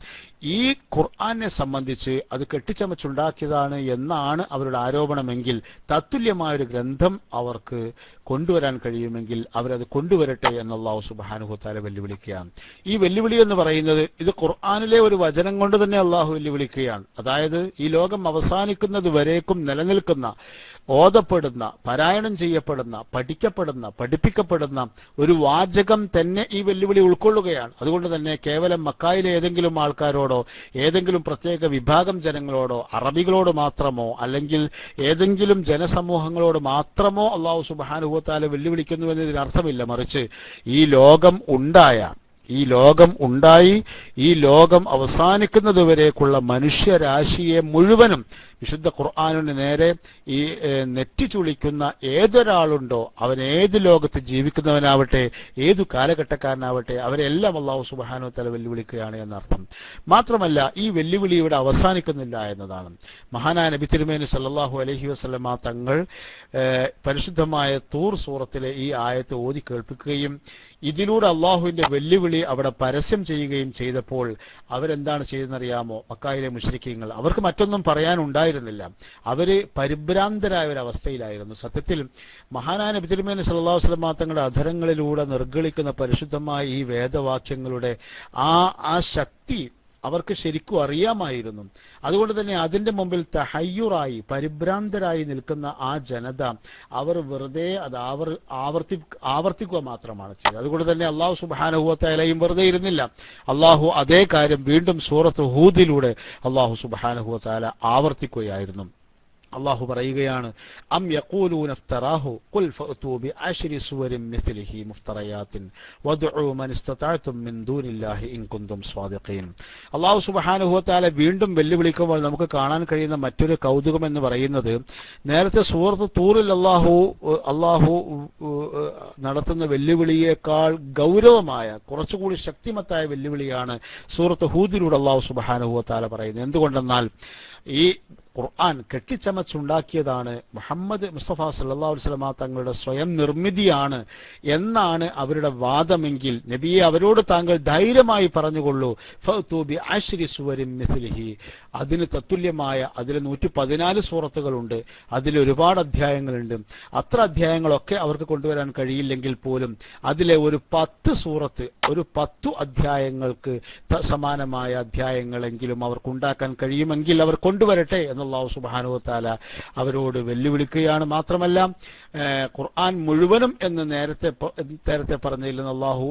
ഈ ഖുർആനെ സംബന്ധിച്ച് അത് കെട്ടിച്ചമച്ചുണ്ടാക്കിയതാണ് എന്നാണ് അവരുടെ ആരോപണമെങ്കിൽ തത്തുല്യമായ ഒരു ഗ്രന്ഥം അവർക്ക് കൊണ്ടുവരാൻ കഴിയുമെങ്കിൽ അവരത് കൊണ്ടുവരട്ടെ എന്ന് അല്ലാഹു സുബ്ഹാനഹു വ തആല വെല്ലുവിളിക്കുകയാണ്. ഈ വെല്ലുവിളി എന്ന് പറയുന്നത് ഇത് ഖുർആനിലെ ഒരു വചനം കൊണ്ട് തന്നെ അല്ലാഹു വെല്ലുവിളിക്കുകയാണ്. അതായത് ഈ ലോകം അവസാനിക്കുന്നത് വരേക്കും നിലനിൽക്കുന്ന, ഓതപ്പെടുന്ന, പാരായണം ചെയ്യപ്പെടുന്ന, പഠിക്കപ്പെടുന്ന, പഠിപ്പിക്കപ്പെടുന്ന ഒരു വാചകം തന്നെ ഈ വെല്ലുവിളി ഉൾക്കൊള്ളുകയാണ്. അതുകൊണ്ട് തന്നെ കേവലം മക്കായിലെ ഏതെങ്കിലും ആൾക്കാരോടോ ഏതെങ്കിലും പ്രത്യേക വിഭാഗം ജനങ്ങളോടോ അറബികളോട് മാത്രമോ അല്ലെങ്കിൽ ഏതെങ്കിലും ജനസമൂഹങ്ങളോട് മാത്രമോ അല്ലാഹു സുബ്ഹാനഹു വ തആല വെല്ലുവിളിക്കുന്നു എന്നതിനർത്ഥമില്ല. മറിച്ച് ഈ ലോകം ഉണ്ടായി ഈ ലോകം അവസാനിക്കുന്നതുവരേക്കുള്ള മനുഷ്യരാശിയെ മുഴുവനും വിശുദ്ധ ഖുർആനിന് നേരെ ഈ നെറ്റിച്ചുളിക്കുന്ന ഏതൊരാളുണ്ടോ, അവൻ ഏത് ലോകത്ത് ജീവിക്കുന്നവനാവട്ടെ, ഏതു കാലഘട്ടക്കാരനാവട്ടെ, അവരെല്ലാം അല്ലാഹു സുബ്ഹാനഹു വ തആല വെല്ലുവിളിക്കുകയാണ് എന്നർത്ഥം. മാത്രമല്ല ഈ വെല്ലുവിളി ഇവിടെ അവസാനിക്കുന്നില്ല എന്നതാണ്. മഹാനായ നബി തിരുമേനി സല്ലല്ലാഹു അലൈഹി വസല്ലമ തങ്ങൾ പരിശുദ്ധമായ തൂർ സൂറത്തിലെ ഈ ആയത്ത് ഓതി കേൾപ്പിക്കുകയും ഇതിലൂടെ അള്ളാഹുവിന്റെ വെല്ലുവിളി അവിടെ പരസ്യം ചെയ്യുകയും ചെയ്തപ്പോൾ അവരെന്താണ് ചെയ്തെന്നറിയാമോ? മക്കായിലെ മുശ്രിക്കീങ്ങൾ, അവർക്ക് മറ്റൊന്നും പറയാനുണ്ടായിരുന്നില്ല, അവര് പരിഭ്രാന്തരായ ഒരു അവസ്ഥയിലായിരുന്നു. സത്യത്തിൽ മഹാനായ നബി തിരുമേനി സല്ലല്ലാഹു അലൈഹി വസല്ലം തങ്ങളുടെ അധരങ്ങളിലൂടെ നിർഗളിക്കുന്ന പരിശുദ്ധമായ ഈ വേദവാക്യങ്ങളുടെ ആ ശക്തി അവർക്ക് ശരിക്കും അറിയാമായിരുന്നു. അതുകൊണ്ട് തന്നെ അതിന്റെ മുമ്പിൽ തഹയ്യുറായി, പരിഭ്രാന്തരായി നിൽക്കുന്ന ആ ജനത അവർ വെറുതെ അത് ആവർത്തിക്കുക മാത്രമാണ് ചെയ്തത്. അതുകൊണ്ട് തന്നെ അല്ലാഹു സുബ്ഹാനഹു വ തആലയും വെറുതെ ഇരുന്നില്ല. അല്ലാഹു അതേ കാര്യം വീണ്ടും സൂറത്ത് ഹൂദിലൂടെ അല്ലാഹു സുബ്ഹാനഹു വ തആല ആവർത്തിക്കുകയായിരുന്നു. അല്ലാഹു പറയുകയാണ്, അം യഖൂലൂന ഇഫ്തറാഹു ഖുൽ ഫഅ്തൂ ബിഅശ്രി സുവരിൻ മിസ്ലിഹി മുഫ്തറയാത്തിൻ വദ്ഉ മൻ ഇസ്തതഅതും മിൻ ദൂനില്ലാഹി ഇൻ കുൻതും സ്വാദിഖീൻ. അല്ലാഹു സുബ്ഹാനഹു വ തആല വീണ്ടും വെല്ലുവിളിക്കുമ്പോൾ നമുക്ക് കാണാൻ കഴിയുന്ന മറ്റൊരു കൗതുകം എന്ന് പറയുന്നത്, നേരത്തെ സൂറത്ത് തൂറിൽ അല്ലാഹു നടത്തുന്ന വെല്ലുവിളിയേക്കാൾ ഗൗരവമായ, കുറച്ചുകൂടി ശക്തിമത്തായ വെല്ലുവിളിയാണ് സൂറത്ത് ഹൂദിലൂടെ അല്ലാഹു സുബ്ഹാനഹു വ തആല പറയുന്നത്. എന്തുകൊണ്ടെന്നാൽ ഈ ഖുർആൻ കെട്ടിച്ചമച്ചുണ്ടാക്കിയതാണ്, മുഹമ്മദ് മുസ്തഫ സല്ലല്ലാഹു അലൈഹി വസല്ലം തങ്ങളുടെ സ്വയം നിർമ്മിതിയാണ് എന്നാണ് അവരുടെ വാദമെങ്കിൽ നബിയെ അവരോട് താങ്കൾ ധൈര്യമായി പറഞ്ഞുകൊള്ളൂ, ഫഅ്തൂ ബിഅശ്രി സുവരിൻ മിസ്ലിഹി, അതിന് തത്തുല്യമായ, അതിൽ 114 സൂറത്തുകളുണ്ട്, അതിൽ ഒരുപാട് അധ്യായങ്ങളുണ്ട്. അത്ര അധ്യായങ്ങളൊക്കെ അവർക്ക് കൊണ്ടുവരാൻ കഴിയില്ലെങ്കിൽ പോലും അതിലെ ഒരു 10 സൂറത്ത്, ഒരു 10 അധ്യായങ്ങൾക്ക് സമാനമായ അധ്യായങ്ങളെങ്കിലും അവർക്കുണ്ടാക്കാൻ കഴിയുമെങ്കിൽ അവർ കൊണ്ടുവരട്ടെ എന്ന് അല്ലാഹു സുബ്ഹാനഹു വ തആല അവരോട് വെല്ലുവിളിക്കുകയാണ്. മാത്രമല്ല ഖുർആൻ മുഴുവനും എന്ന് നേരത്തെ പറഞ്ഞതിൽ നിന്ന് അല്ലാഹു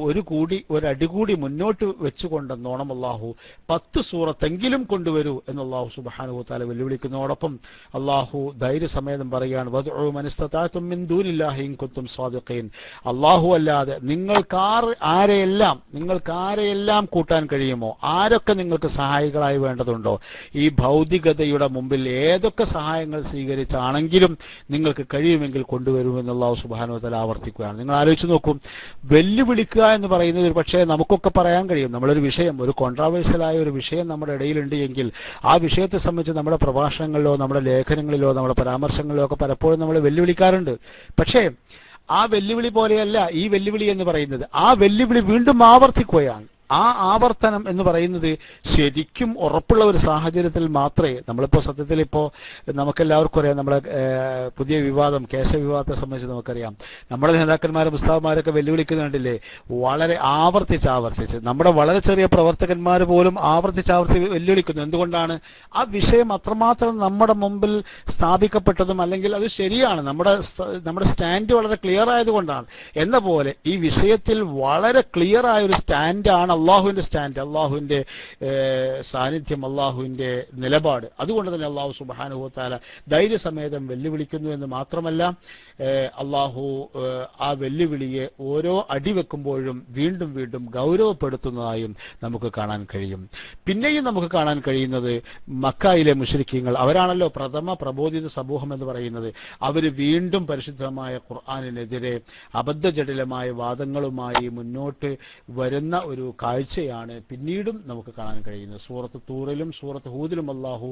ഒരടി കൂടി മുന്നോട്ട് വെച്ചുകൊണ്ടെന്നോണം അല്ലാഹു 10 സൂറത്തെങ്കിലും കൊണ്ടുവരൂ എന്ന് അല്ലാഹു സുബ്ഹാനഹു വ തആല വെല്ലുവിളിക്കുന്നതോടൊപ്പം അല്ലാഹു ധൈര്യസമേതം പറയുകയാണ്, വദ്ഉ മൻ ഇസ്തതഅതും മിൻ ദൂനില്ലാഹി ഇൻ കുൻതും സ്വാദിഖീൻ. അല്ലാഹു അല്ലാതെ നിങ്ങൾക്ക് ആരെയെല്ലാം കൂട്ടാൻ കഴിയുമോ, ആരൊക്കെ നിങ്ങൾക്ക് സഹായികളായി വേണ്ടതുണ്ടോ, ഈ ഭൗതികതയുടെ മുമ്പിൽ ഏതൊക്കെ സഹായങ്ങൾ സ്വീകരിച്ചാണെങ്കിലും നിങ്ങൾക്ക് കഴിയുമെങ്കിൽ കൊണ്ടുവരുമെന്ന് അല്ലാഹു സുബ്ഹാനഹു വ തആല ആവർത്തിക്കുകയാണ്. നിങ്ങൾ ആലോചിച്ച് നോക്കൂ, വെല്ലുവിളിക്കുക എന്ന് പറയുന്നത് ഒരു പക്ഷേ നമുക്കൊക്കെ പറയാൻ കഴിയും. നമ്മളൊരു വിഷയം, ഒരു കോൺട്രാവേഴ്സ്യലായ ഒരു വിഷയം നമ്മുടെ ഇടയിലുണ്ട് എങ്കിൽ ആ വിഷയത്തെ സംബന്ധിച്ച് നമ്മുടെ പ്രഭാഷണങ്ങളിലോ നമ്മുടെ ലേഖനങ്ങളിലോ നമ്മുടെ പരാമർശങ്ങളിലോ ഒക്കെ പലപ്പോഴും നമ്മൾ വെല്ലുവിളിക്കാറുണ്ട്. പക്ഷേ ആ വെല്ലുവിളി പോലെയല്ല ഈ വെല്ലുവിളി എന്ന് പറയുന്നത്. ആ വെല്ലുവിളി വീണ്ടും ആവർത്തിക്കുകയാണ്. ആ ആവർത്തനം എന്ന് പറയുന്നത് ശരിക്കും ഉറപ്പുള്ള ഒരു സാഹചര്യത്തിൽ മാത്രമേ, നമ്മളിപ്പോൾ സത്യത്തിൽ ഇപ്പോൾ നമുക്കെല്ലാവർക്കും അറിയാം, നമ്മളെ പുതിയ വിവാദം കേശവിവാദത്തെ സംബന്ധിച്ച് നമുക്കറിയാം, നമ്മുടെ നേതാക്കന്മാരും ഉസ്താദന്മാരൊക്കെ വെല്ലുവിളിക്കുന്നത് കണ്ടില്ലേ, വളരെ ആവർത്തിച്ച് നമ്മുടെ വളരെ ചെറിയ പ്രവർത്തകന്മാർ പോലും ആവർത്തിച്ച് വെല്ലുവിളിക്കുന്നു. എന്തുകൊണ്ടാണ്? ആ വിഷയം അത്രമാത്രം നമ്മുടെ മുമ്പിൽ സ്ഥാപിക്കപ്പെട്ടതും അല്ലെങ്കിൽ അത് ശരിയാണ്, നമ്മുടെ സ്റ്റാൻഡ് വളരെ ക്ലിയർ ആയതുകൊണ്ടാണ്. എന്ന പോലെ ഈ വിഷയത്തിൽ വളരെ ക്ലിയർ ആയ ഒരു സ്റ്റാൻഡാണ് അള്ളാഹുവിന്റെ സ്റ്റാൻഡ്, അള്ളാഹുവിന്റെ സാന്നിധ്യം, അള്ളാഹുവിന്റെ നിലപാട്. അതുകൊണ്ട് തന്നെ അള്ളാഹു സുബ്ഹാനഹു വ തആല ധൈര്യസമേതം വെല്ലുവിളിക്കുന്നു എന്ന് മാത്രമല്ല, അള്ളാഹു ആ വെല്ലുവിളിയെ ഓരോ അടി വെക്കുമ്പോഴും വീണ്ടും വീണ്ടും ഗൗരവപ്പെടുത്തുന്നതായും നമുക്ക് കാണാൻ കഴിയും. പിന്നെയും നമുക്ക് കാണാൻ കഴിയുന്നത് മക്കയിലെ മുശ്രിക്കീങ്ങൾ, അവരാണല്ലോ പ്രഥമ പ്രബോധിത സമൂഹം എന്ന് പറയുന്നത്. അവർ വീണ്ടും പരിശുദ്ധമായ ഖുർആനിനെതിരെ അബദ്ധജടിലമായ വാദങ്ങളുമായി മുന്നോട്ട് വരുന്ന ഒരു കാഴ്ചയാണ് പിന്നീടും നമുക്ക് കാണാൻ കഴിയുന്നത്. സൂറത്ത് തൂറിലും സൂറത്ത് ഹൂദിലും അല്ലാഹു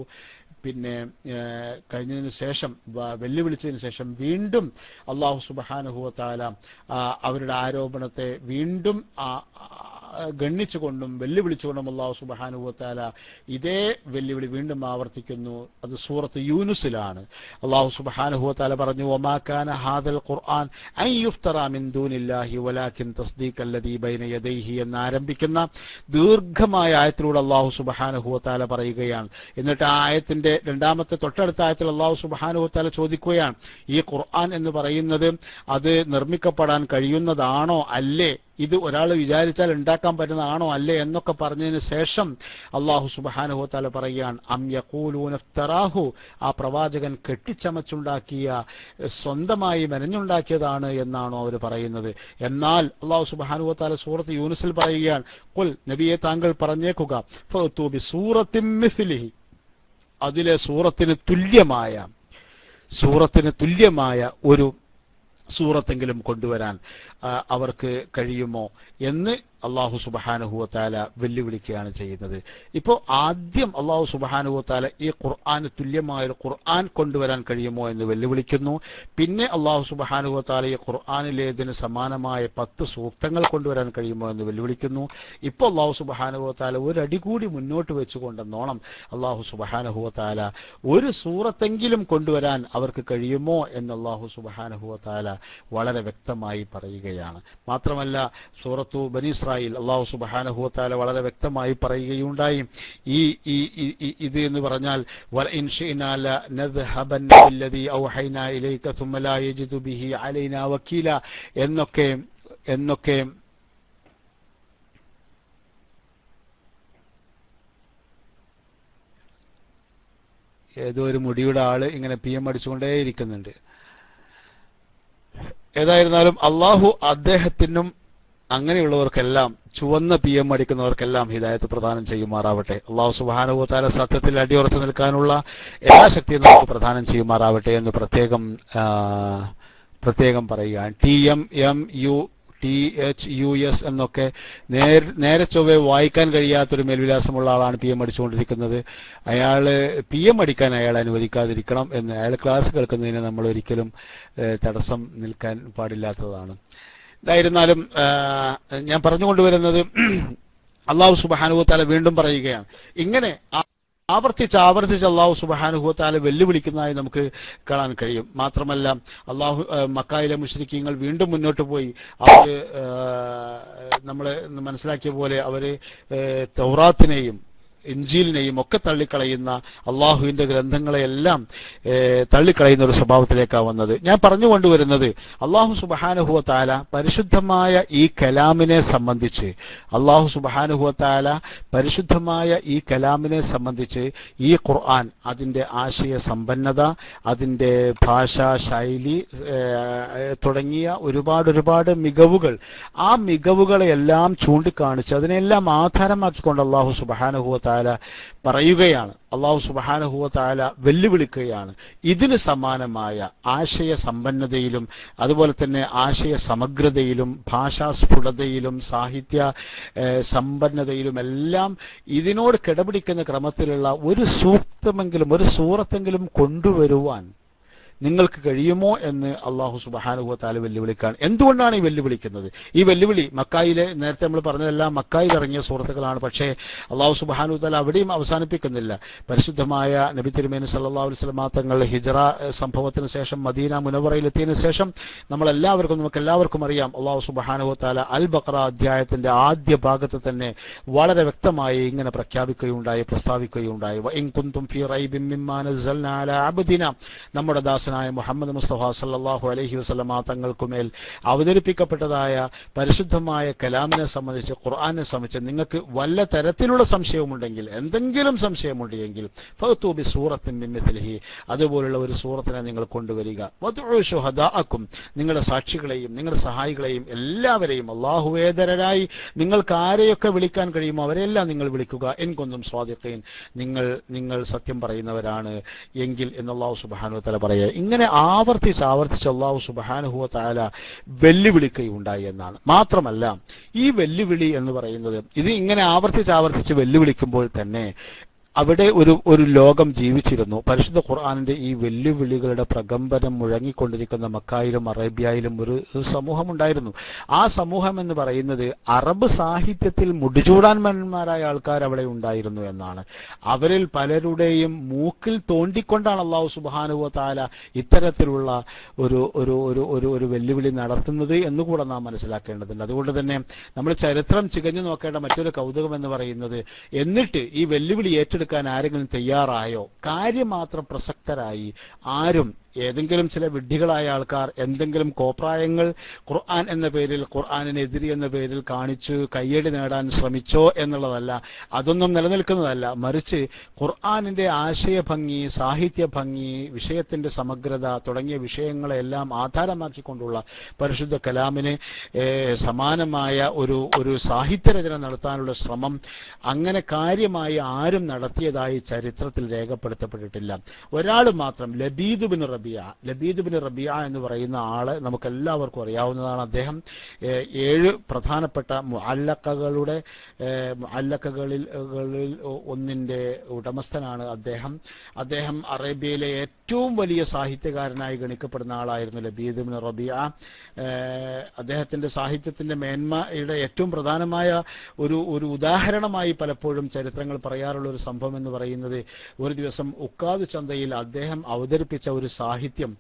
പിന്നെ കഴിഞ്ഞതിന് ശേഷം, വെല്ലുവിളിച്ചതിന് ശേഷം വീണ്ടും അല്ലാഹു സുബ്ഹാനഹു വ തആല അവരുടെ ആരോപണത്തെ വീണ്ടും ഗണ്ണിച്ചുകൊണ്ടും വെല്ലുവിളിച്ചുകൊണ്ടും അല്ലാഹു സുബ്ഹാനഹു വ തആല ഇതേ വെല്ലുവിളി വീണ്ടും ആവർത്തിക്കുന്നു. അത് സൂറത്ത് യൂനുസിലാണ്. അല്ലാഹു സുബ്ഹാനഹു വ തആല പറഞ്ഞു, വമാ കാന ഹാദൽ ഖുർആൻ അൻ യുഫ്തറ മിൻ ദൂനില്ലാഹി വലാകിൻ തസ്ദീഖല്ലദീ ബൈന യദൈഹി എന്നാരംഭിക്കുന്ന ദീർഘമായ ആയത്തിലൂടെ അല്ലാഹു സുബ്ഹാനഹു വ തആല പറയുകയാണ്. എന്നിട്ട് ആ ആയത്തിന്റെ രണ്ടാമത്തെ തൊട്ടടുത്ത ആയത്തിൽ അല്ലാഹു സുബ്ഹാനഹു വ തആല ചോദിക്കുകയാണ്, ഈ ഖുർആൻ എന്ന് പറയുന്നത് അത് നിർമ്മിക്കപ്പെടാൻ കഴിയുന്നതാണോ അല്ലേ, ഇത് ഒരാൾ വിചാരിച്ചാൽ ഉണ്ടാക്കാൻ പറ്റുന്നതാണോ അല്ലേ എന്നൊക്കെ പറഞ്ഞതിന് ശേഷം അല്ലാഹു സുബ്ഹാനഹു വ തആല പറയുകയാണ്, അം യഖൂലൂന ഇഫ്തറാഹു, ആ പ്രവാചകൻ കെട്ടിച്ചമച്ചുണ്ടാക്കിയ സ്വന്തമായി മെനഞ്ഞുണ്ടാക്കിയതാണ് എന്നാണോ അവർ പറയുന്നത്? എന്നാൽ അല്ലാഹു സുബ്ഹാനഹു വ തആല സൂറത്ത് യൂനുസിൽ പറയുകയാണ്, ഖുൽ, നബിയെ താങ്കൾ പറഞ്ഞേക്കുക, ഫഅ്തു ബിസൂറത്തിൻ മിസ്ലിഹി, അതിലെ സൂറത്തിന് തുല്യമായ ഒരു സൂറത്തെങ്കിലും കൊണ്ടുവരാൻ അവർക്ക് കഴിയുമോ എന്ന് അല്ലാഹു സുബ്ഹാനഹു വ തആല വെല്ലുവിളിക്കുകയാണ് ചെയ്യുന്നത്. ഇപ്പോൾ ആദ്യം അല്ലാഹു സുബ്ഹാനഹു വ തആല ഈ ഖുർആന് തുല്യമായ ഒരു ഖുർആൻ കൊണ്ടുവരാൻ കഴിയുമോ എന്ന് വെല്ലുവിളിക്കുന്നു. പിന്നെ അല്ലാഹു സുബ്ഹാനഹു വ തആല ഈ ഖുർആനിലേതിന് സമാനമായ 10 സൂക്തങ്ങൾ കൊണ്ടുവരാൻ കഴിയുമോ എന്ന് വെല്ലുവിളിക്കുന്നു. ഇപ്പോൾ അല്ലാഹു സുബ്ഹാനഹു വ തആല ഒരു അടി കൂടി മുന്നോട്ട് വെച്ചുകൊണ്ടെന്നോണം അല്ലാഹു സുബ്ഹാനഹു വ തആല ഒരു സൂറത്തെങ്കിലും കൊണ്ടുവരാൻ അവർക്ക് കഴിയുമോ എന്ന് അല്ലാഹു സുബ്ഹാനഹു വ തആല വളരെ വ്യക്തമായി പറയുകയാണ്. മാത്രമല്ല സൂറത്തു ബനി ഇസ്രായീൽ അല്ലാഹു സുബ്ഹാനഹു വ തആല വളരെ വ്യക്തമായി പറയുകയുണ്ടായി, ഇത് എന്ന് പറഞ്ഞാൽ വലഇൻ ശിഅനാ ലനദ്ഹബന്ന ബില്ലദീ ഔഹൈനാ ഇലൈക സുമ്മ ലാ യജിദു ബിഹി അലൈനാ വക്കീല എന്നൊക്കെ ഏതോ ഒരു മുടിയുടെ ആള് ഇങ്ങനെ PM അടിച്ചുകൊണ്ടേയിരിക്കുന്നുണ്ട്. ഏതായിരുന്നാലും അള്ളാഹു അദ്ദേഹത്തിനും അങ്ങനെയുള്ളവർക്കെല്ലാം, ചുവന്ന PM അടിക്കുന്നവർക്കെല്ലാം ഹിദായത്ത് പ്രദാനം ചെയ്യുമാറാവട്ടെ. അള്ളാഹു സുബ്ഹാനഹു വ തആല സത്യത്തിൽ അടിയുറച്ചു നിൽക്കാനുള്ള എല്ലാ ശക്തിയും നമുക്ക് പ്രദാനം ചെയ്യുമാറാവട്ടെ എന്ന് പ്രത്യേകം പറയുകയാണ്. TMMUTHUS എന്നൊക്കെ നേരെ ചൊവ്വെ വായിക്കാൻ കഴിയാത്തൊരു മേൽവിലാസമുള്ള ആളാണ് PM അടിച്ചുകൊണ്ടിരിക്കുന്നത്. അയാള് PM അടിക്കാൻ അയാൾ അനുവദിക്കാതിരിക്കണം എന്ന്, അയാൾ ക്ലാസ് കേൾക്കുന്നതിന് നമ്മൾ ഒരിക്കലും തടസ്സം നിൽക്കാൻ പാടില്ലാത്തതാണ്. എന്തായിരുന്നാലും ഞാൻ പറഞ്ഞുകൊണ്ടുവരുന്നത്, അല്ലാഹു സുബ്ഹാനഹു വ തആല വീണ്ടും പറയുകയാണ്, ഇങ്ങനെ ആവർത്തിച്ച് അല്ലാഹു സുബ്ഹാനഹു വ തആല വെല്ലുവിളിക്കുന്നതായി നമുക്ക് കാണാൻ കഴിയും. മാത്രമല്ല മക്കയിലെ മുശ്രിക്കീങ്ങൾ വീണ്ടും മുന്നോട്ട് പോയി. അവര് നമ്മൾ മനസ്സിലാക്കിയ പോലെ അവര് തൗറാത്തിനെയും ഇൻജീലിനെയും ഒക്കെ തള്ളിക്കളയുന്ന, അള്ളാഹുവിന്റെ ഗ്രന്ഥങ്ങളെയെല്ലാം തള്ളിക്കളയുന്ന ഒരു സ്വഭാവത്തിലേക്കാണ് വന്നത്. ഞാൻ പറഞ്ഞുകൊണ്ടുവരുന്നത്, അള്ളാഹു സുബ്ഹാനഹു വ തആല പരിശുദ്ധമായ ഈ കലാമിനെ സംബന്ധിച്ച് ഈ ഖുർആൻ അതിന്റെ ആശയ സമ്പന്നത, അതിന്റെ ഭാഷാ ശൈലി തുടങ്ങിയ ഒരുപാട് മികവുകൾ, ആ മികവുകളെയെല്ലാം ചൂണ്ടിക്കാണിച്ച് അതിനെല്ലാം ആധാരമാക്കിക്കൊണ്ട് അള്ളാഹു സുബ്ഹാനഹു വ തആല പറയുകയാണ്, അല്ലാഹു സുബ്ഹാനഹു വ തആല വെല്ലുവിളിക്കുകയാണ്. ഇതിന് സമാനമായ ആശയ സമ്പന്നതയിലും അതുപോലെ തന്നെ ആശയ സമഗ്രതയിലും ഭാഷാസ്ഫുടതയിലും സാഹിത്യ സമ്പന്നതയിലും എല്ലാം ഇതിനോട് കിടപിടിക്കുന്ന ക്രമത്തിലുള്ള ഒരു സൂക്തമെങ്കിലും ഒരു സൂറത്തെങ്കിലും കൊണ്ടുവരുവാൻ നിങ്ങൾക്ക് കഴിയുമോ എന്ന് അള്ളാഹു സുബ്ഹാനഹു വ തആല വെല്ലുവിളിക്കാൻ. എന്തുകൊണ്ടാണ് ഈ വെല്ലുവിളിക്കുന്നത്? ഈ വെല്ലുവിളി മക്കായിലെ, നേരത്തെ നമ്മൾ പറഞ്ഞതെല്ലാം മക്കായിൽ ഇറങ്ങിയ സൂറത്തുകളാണ്. പക്ഷേ അള്ളാഹു സുബ്ഹാനഹു വ തആല അവിടെയും അവസാനിപ്പിക്കുന്നില്ല. പരിശുദ്ധമായ നബി തിരുമേനി സല്ലല്ലാഹു അലൈഹി വസല്ലം തങ്ങൾ ഹിജ്റ സംഭവത്തിന് ശേഷം മദീന മുനവറയിലെത്തിയതിനു ശേഷം നമുക്കെല്ലാവർക്കും അറിയാം, അള്ളാഹു സുബ്ഹാനഹു വ തആല അൽ ബഖറ അധ്യായത്തിന്റെ ആദ്യ ഭാഗത്ത് തന്നെ വളരെ വ്യക്തമായി ഇങ്ങനെ പ്രസ്താവിക്കുകയുണ്ടായി. വഇൻ കുൻതും ഫീ റൈബിൻ മിമ്മാ നസ്സൽനാ അലാ അബ്ദിന, നമ്മുടെ ദാസനായ മുഹമ്മദ് മുസ്തഫ സല്ലല്ലാഹു അലൈഹി വസല്ലം തങ്ങൾക്കുമേൽ അവതരിപ്പിക്കപ്പെട്ടതായ പരിശുദ്ധമായ കലാമിനെ സംബന്ധിച്ച്, ഖുർആനെ സംബന്ധിച്ച് നിങ്ങൾക്ക് വല്ല തരത്തിലുള്ള സംശയമുണ്ടെങ്കിൽ, എന്തെങ്കിലും സംശയമുണ്ടെങ്കിൽ ഫഅ്തു ബിസൂറത്തിൻ മിൻ മിത്ലിഹി, അതുപോലുള്ള ഒരു സൂറത്തിനെ നിങ്ങൾ കൊണ്ടുവരിക. വദ്ഉ ശുഹദാഅക്കും, നിങ്ങളുടെ സാക്ഷികളെയും നിങ്ങളുടെ സഹായികളെയും എല്ലാവരെയും അല്ലാഹുവേതരരായി നിങ്ങൾക്ക് ആരെയൊക്കെ വിളിക്കാൻ കഴിയുമോ അവരെല്ലാം നിങ്ങൾ വിളിക്കുക. ഇൻ കുന്തും സ്വാദിഖീൻ, നിങ്ങൾ സത്യം പറയുന്നവരാണ് എങ്കിൽ എന്ന് അല്ലാഹു സുബ്ഹാനഹു വ തആല പറയുക. ഇങ്ങനെ ആവർത്തിച്ച് അല്ലാഹു സുബ്ഹാനഹു വ തആല വെല്ലുവിളിക്കുകയുണ്ടായി എന്നാണ്. മാത്രമല്ല, ഈ വെല്ലുവിളി എന്ന് പറയുന്നത്, ഇത് ഇങ്ങനെ ആവർത്തിച്ച് വെല്ലുവിളിക്കുമ്പോൾ തന്നെ അവിടെ ഒരു ലോകം ജീവിച്ചിരുന്നു. പരിശുദ്ധ ഖുർആനിന്റെ ഈ വെല്ലുവിളികളുടെ പ്രകമ്പനം മുഴങ്ങിക്കൊണ്ടിരിക്കുന്ന മക്കായിലും അറേബ്യയിലും ഒരു സമൂഹമുണ്ടായിരുന്നു. ആ സമൂഹം എന്ന് പറയുന്നത് അറബ് സാഹിത്യത്തിൽ മുടിചൂടാന്മാരായ ആൾക്കാർ അവിടെ ഉണ്ടായിരുന്നു എന്നാണ്. അവരിൽ പലരുടെയും മൂക്കിൽ തോണ്ടിക്കൊണ്ടാണ് അല്ലാഹു സുബ്ഹാനഹു വ തആല ഇത്തരത്തിലുള്ള ഒരു വെല്ലുവിളി നടത്തുന്നത് എന്നുകൂടെ നാം മനസ്സിലാക്കേണ്ടതുണ്ട്. അതുകൊണ്ട് തന്നെ നമ്മൾ ചരിത്രം ചികഞ്ഞു നോക്കേണ്ട മറ്റൊരു കൗതുകം എന്ന് പറയുന്നത്, എന്നിട്ട് ഈ വെല്ലുവിളി ഏറ്റെടുക്കാൻ ആരെങ്കിലും തയ്യാറായോ? കാര്യം മാത്രം പ്രസക്തരായി ആരും, ഏതെങ്കിലും ചില വിഡ്ഢികളായ ആൾക്കാർ എന്തെങ്കിലും കോപ്രായങ്ങൾ ഖുർആൻ എന്ന പേരിൽ, ഖുർആനിനെതിരി എന്ന പേരിൽ കാണിച്ചു കയ്യടി നേടാൻ ശ്രമിച്ചോ എന്നുള്ളതല്ല. അതൊന്നും നിലനിൽക്കുന്നതല്ല. മറിച്ച് ഖുർആനിന്റെ ആശയഭംഗി, സാഹിത്യ ഭംഗി, വിഷയത്തിന്റെ സമഗ്രത തുടങ്ങിയ വിഷയങ്ങളെല്ലാം ആധാരമാക്കിക്കൊണ്ടുള്ള പരിശുദ്ധ കലാമിന് സമാനമായ ഒരു സാഹിത്യരചന നടത്താനുള്ള ശ്രമം അങ്ങനെ കാര്യമായി ആരും നടത്തിയതായി ചരിത്രത്തിൽ രേഖപ്പെടുത്തപ്പെട്ടിട്ടില്ല. ഒരാൾ മാത്രം, ലബീദ് ബിൻ റബിയ എന്ന് പറയുന്ന ആള് നമുക്കെല്ലാവർക്കും അറിയാവുന്നതാണ്. അദ്ദേഹം 7 പ്രധാനപ്പെട്ട മുഅല്ലഖകളിൽ ഒന്നിന്റെ ഉടമസ്ഥനാണ് അദ്ദേഹം അറേബ്യയിലെ ഏറ്റവും വലിയ സാഹിത്യകാരനായി ഗണിക്കപ്പെടുന്ന ആളായിരുന്നു ലബീദ് ബിൻ റബിയ. അദ്ദേഹത്തിന്റെ സാഹിത്യത്തിന്റെ മേന്മയുടെ ഏറ്റവും പ്രധാനമായ ഒരു ഉദാഹരണമായി പലപ്പോഴും ചരിത്രങ്ങൾ പറയാറുള്ള ഒരു സംഭവം എന്ന് പറയുന്നത്, ഒരു ദിവസം ഉക്കാദ് ചന്തയിൽ അദ്ദേഹം അവതരിപ്പിച്ച ഒരു സാഹിത്യം,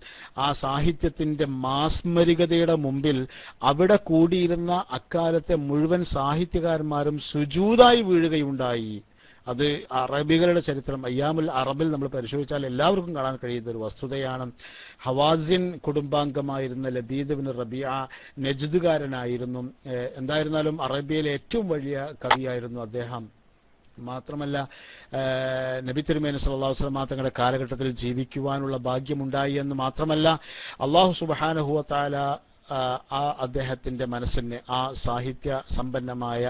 ആ സാഹിത്യത്തിന്റെ മാസ്മരികതയുടെ മുമ്പിൽ അവിടെ കൂടിയിരുന്ന അക്കാലത്തെ മുഴുവൻ സാഹിത്യകാരന്മാരും സുജൂദായി വീഴുകയുണ്ടായി. അത് അറബികളുടെ ചരിത്രം, അയ്യാമുൽ അറബിൽ നമ്മൾ പരിശോധിച്ചാൽ എല്ലാവർക്കും കാണാൻ കഴിയുന്ന ഒരു വസ്തുതയാണ്. ഹവാസിൻ കുടുംബാംഗമായിരുന്ന ലബീദ് ബിൻ റബിയ നജ്ദുകാരനായിരുന്നു. എന്തായിരുന്നാലും അറേബ്യയിലെ ഏറ്റവും വലിയ കവിയായിരുന്നു അദ്ദേഹം. മാത്രമല്ല, നബി തിരുമേനി സല്ലല്ലാഹു അലൈഹി വസല്ലം തങ്ങളുടെ കാലഘട്ടത്തിൽ ജീവിക്കുവാനുള്ള ഭാഗ്യമുണ്ടായി എന്ന് മാത്രമല്ല, അല്ലാഹു സുബ്ഹാനഹു വ തആല അദ്ദേഹത്തിന്റെ മനസ്സിന്, ആ സാഹിത്യ സമ്പന്നമായ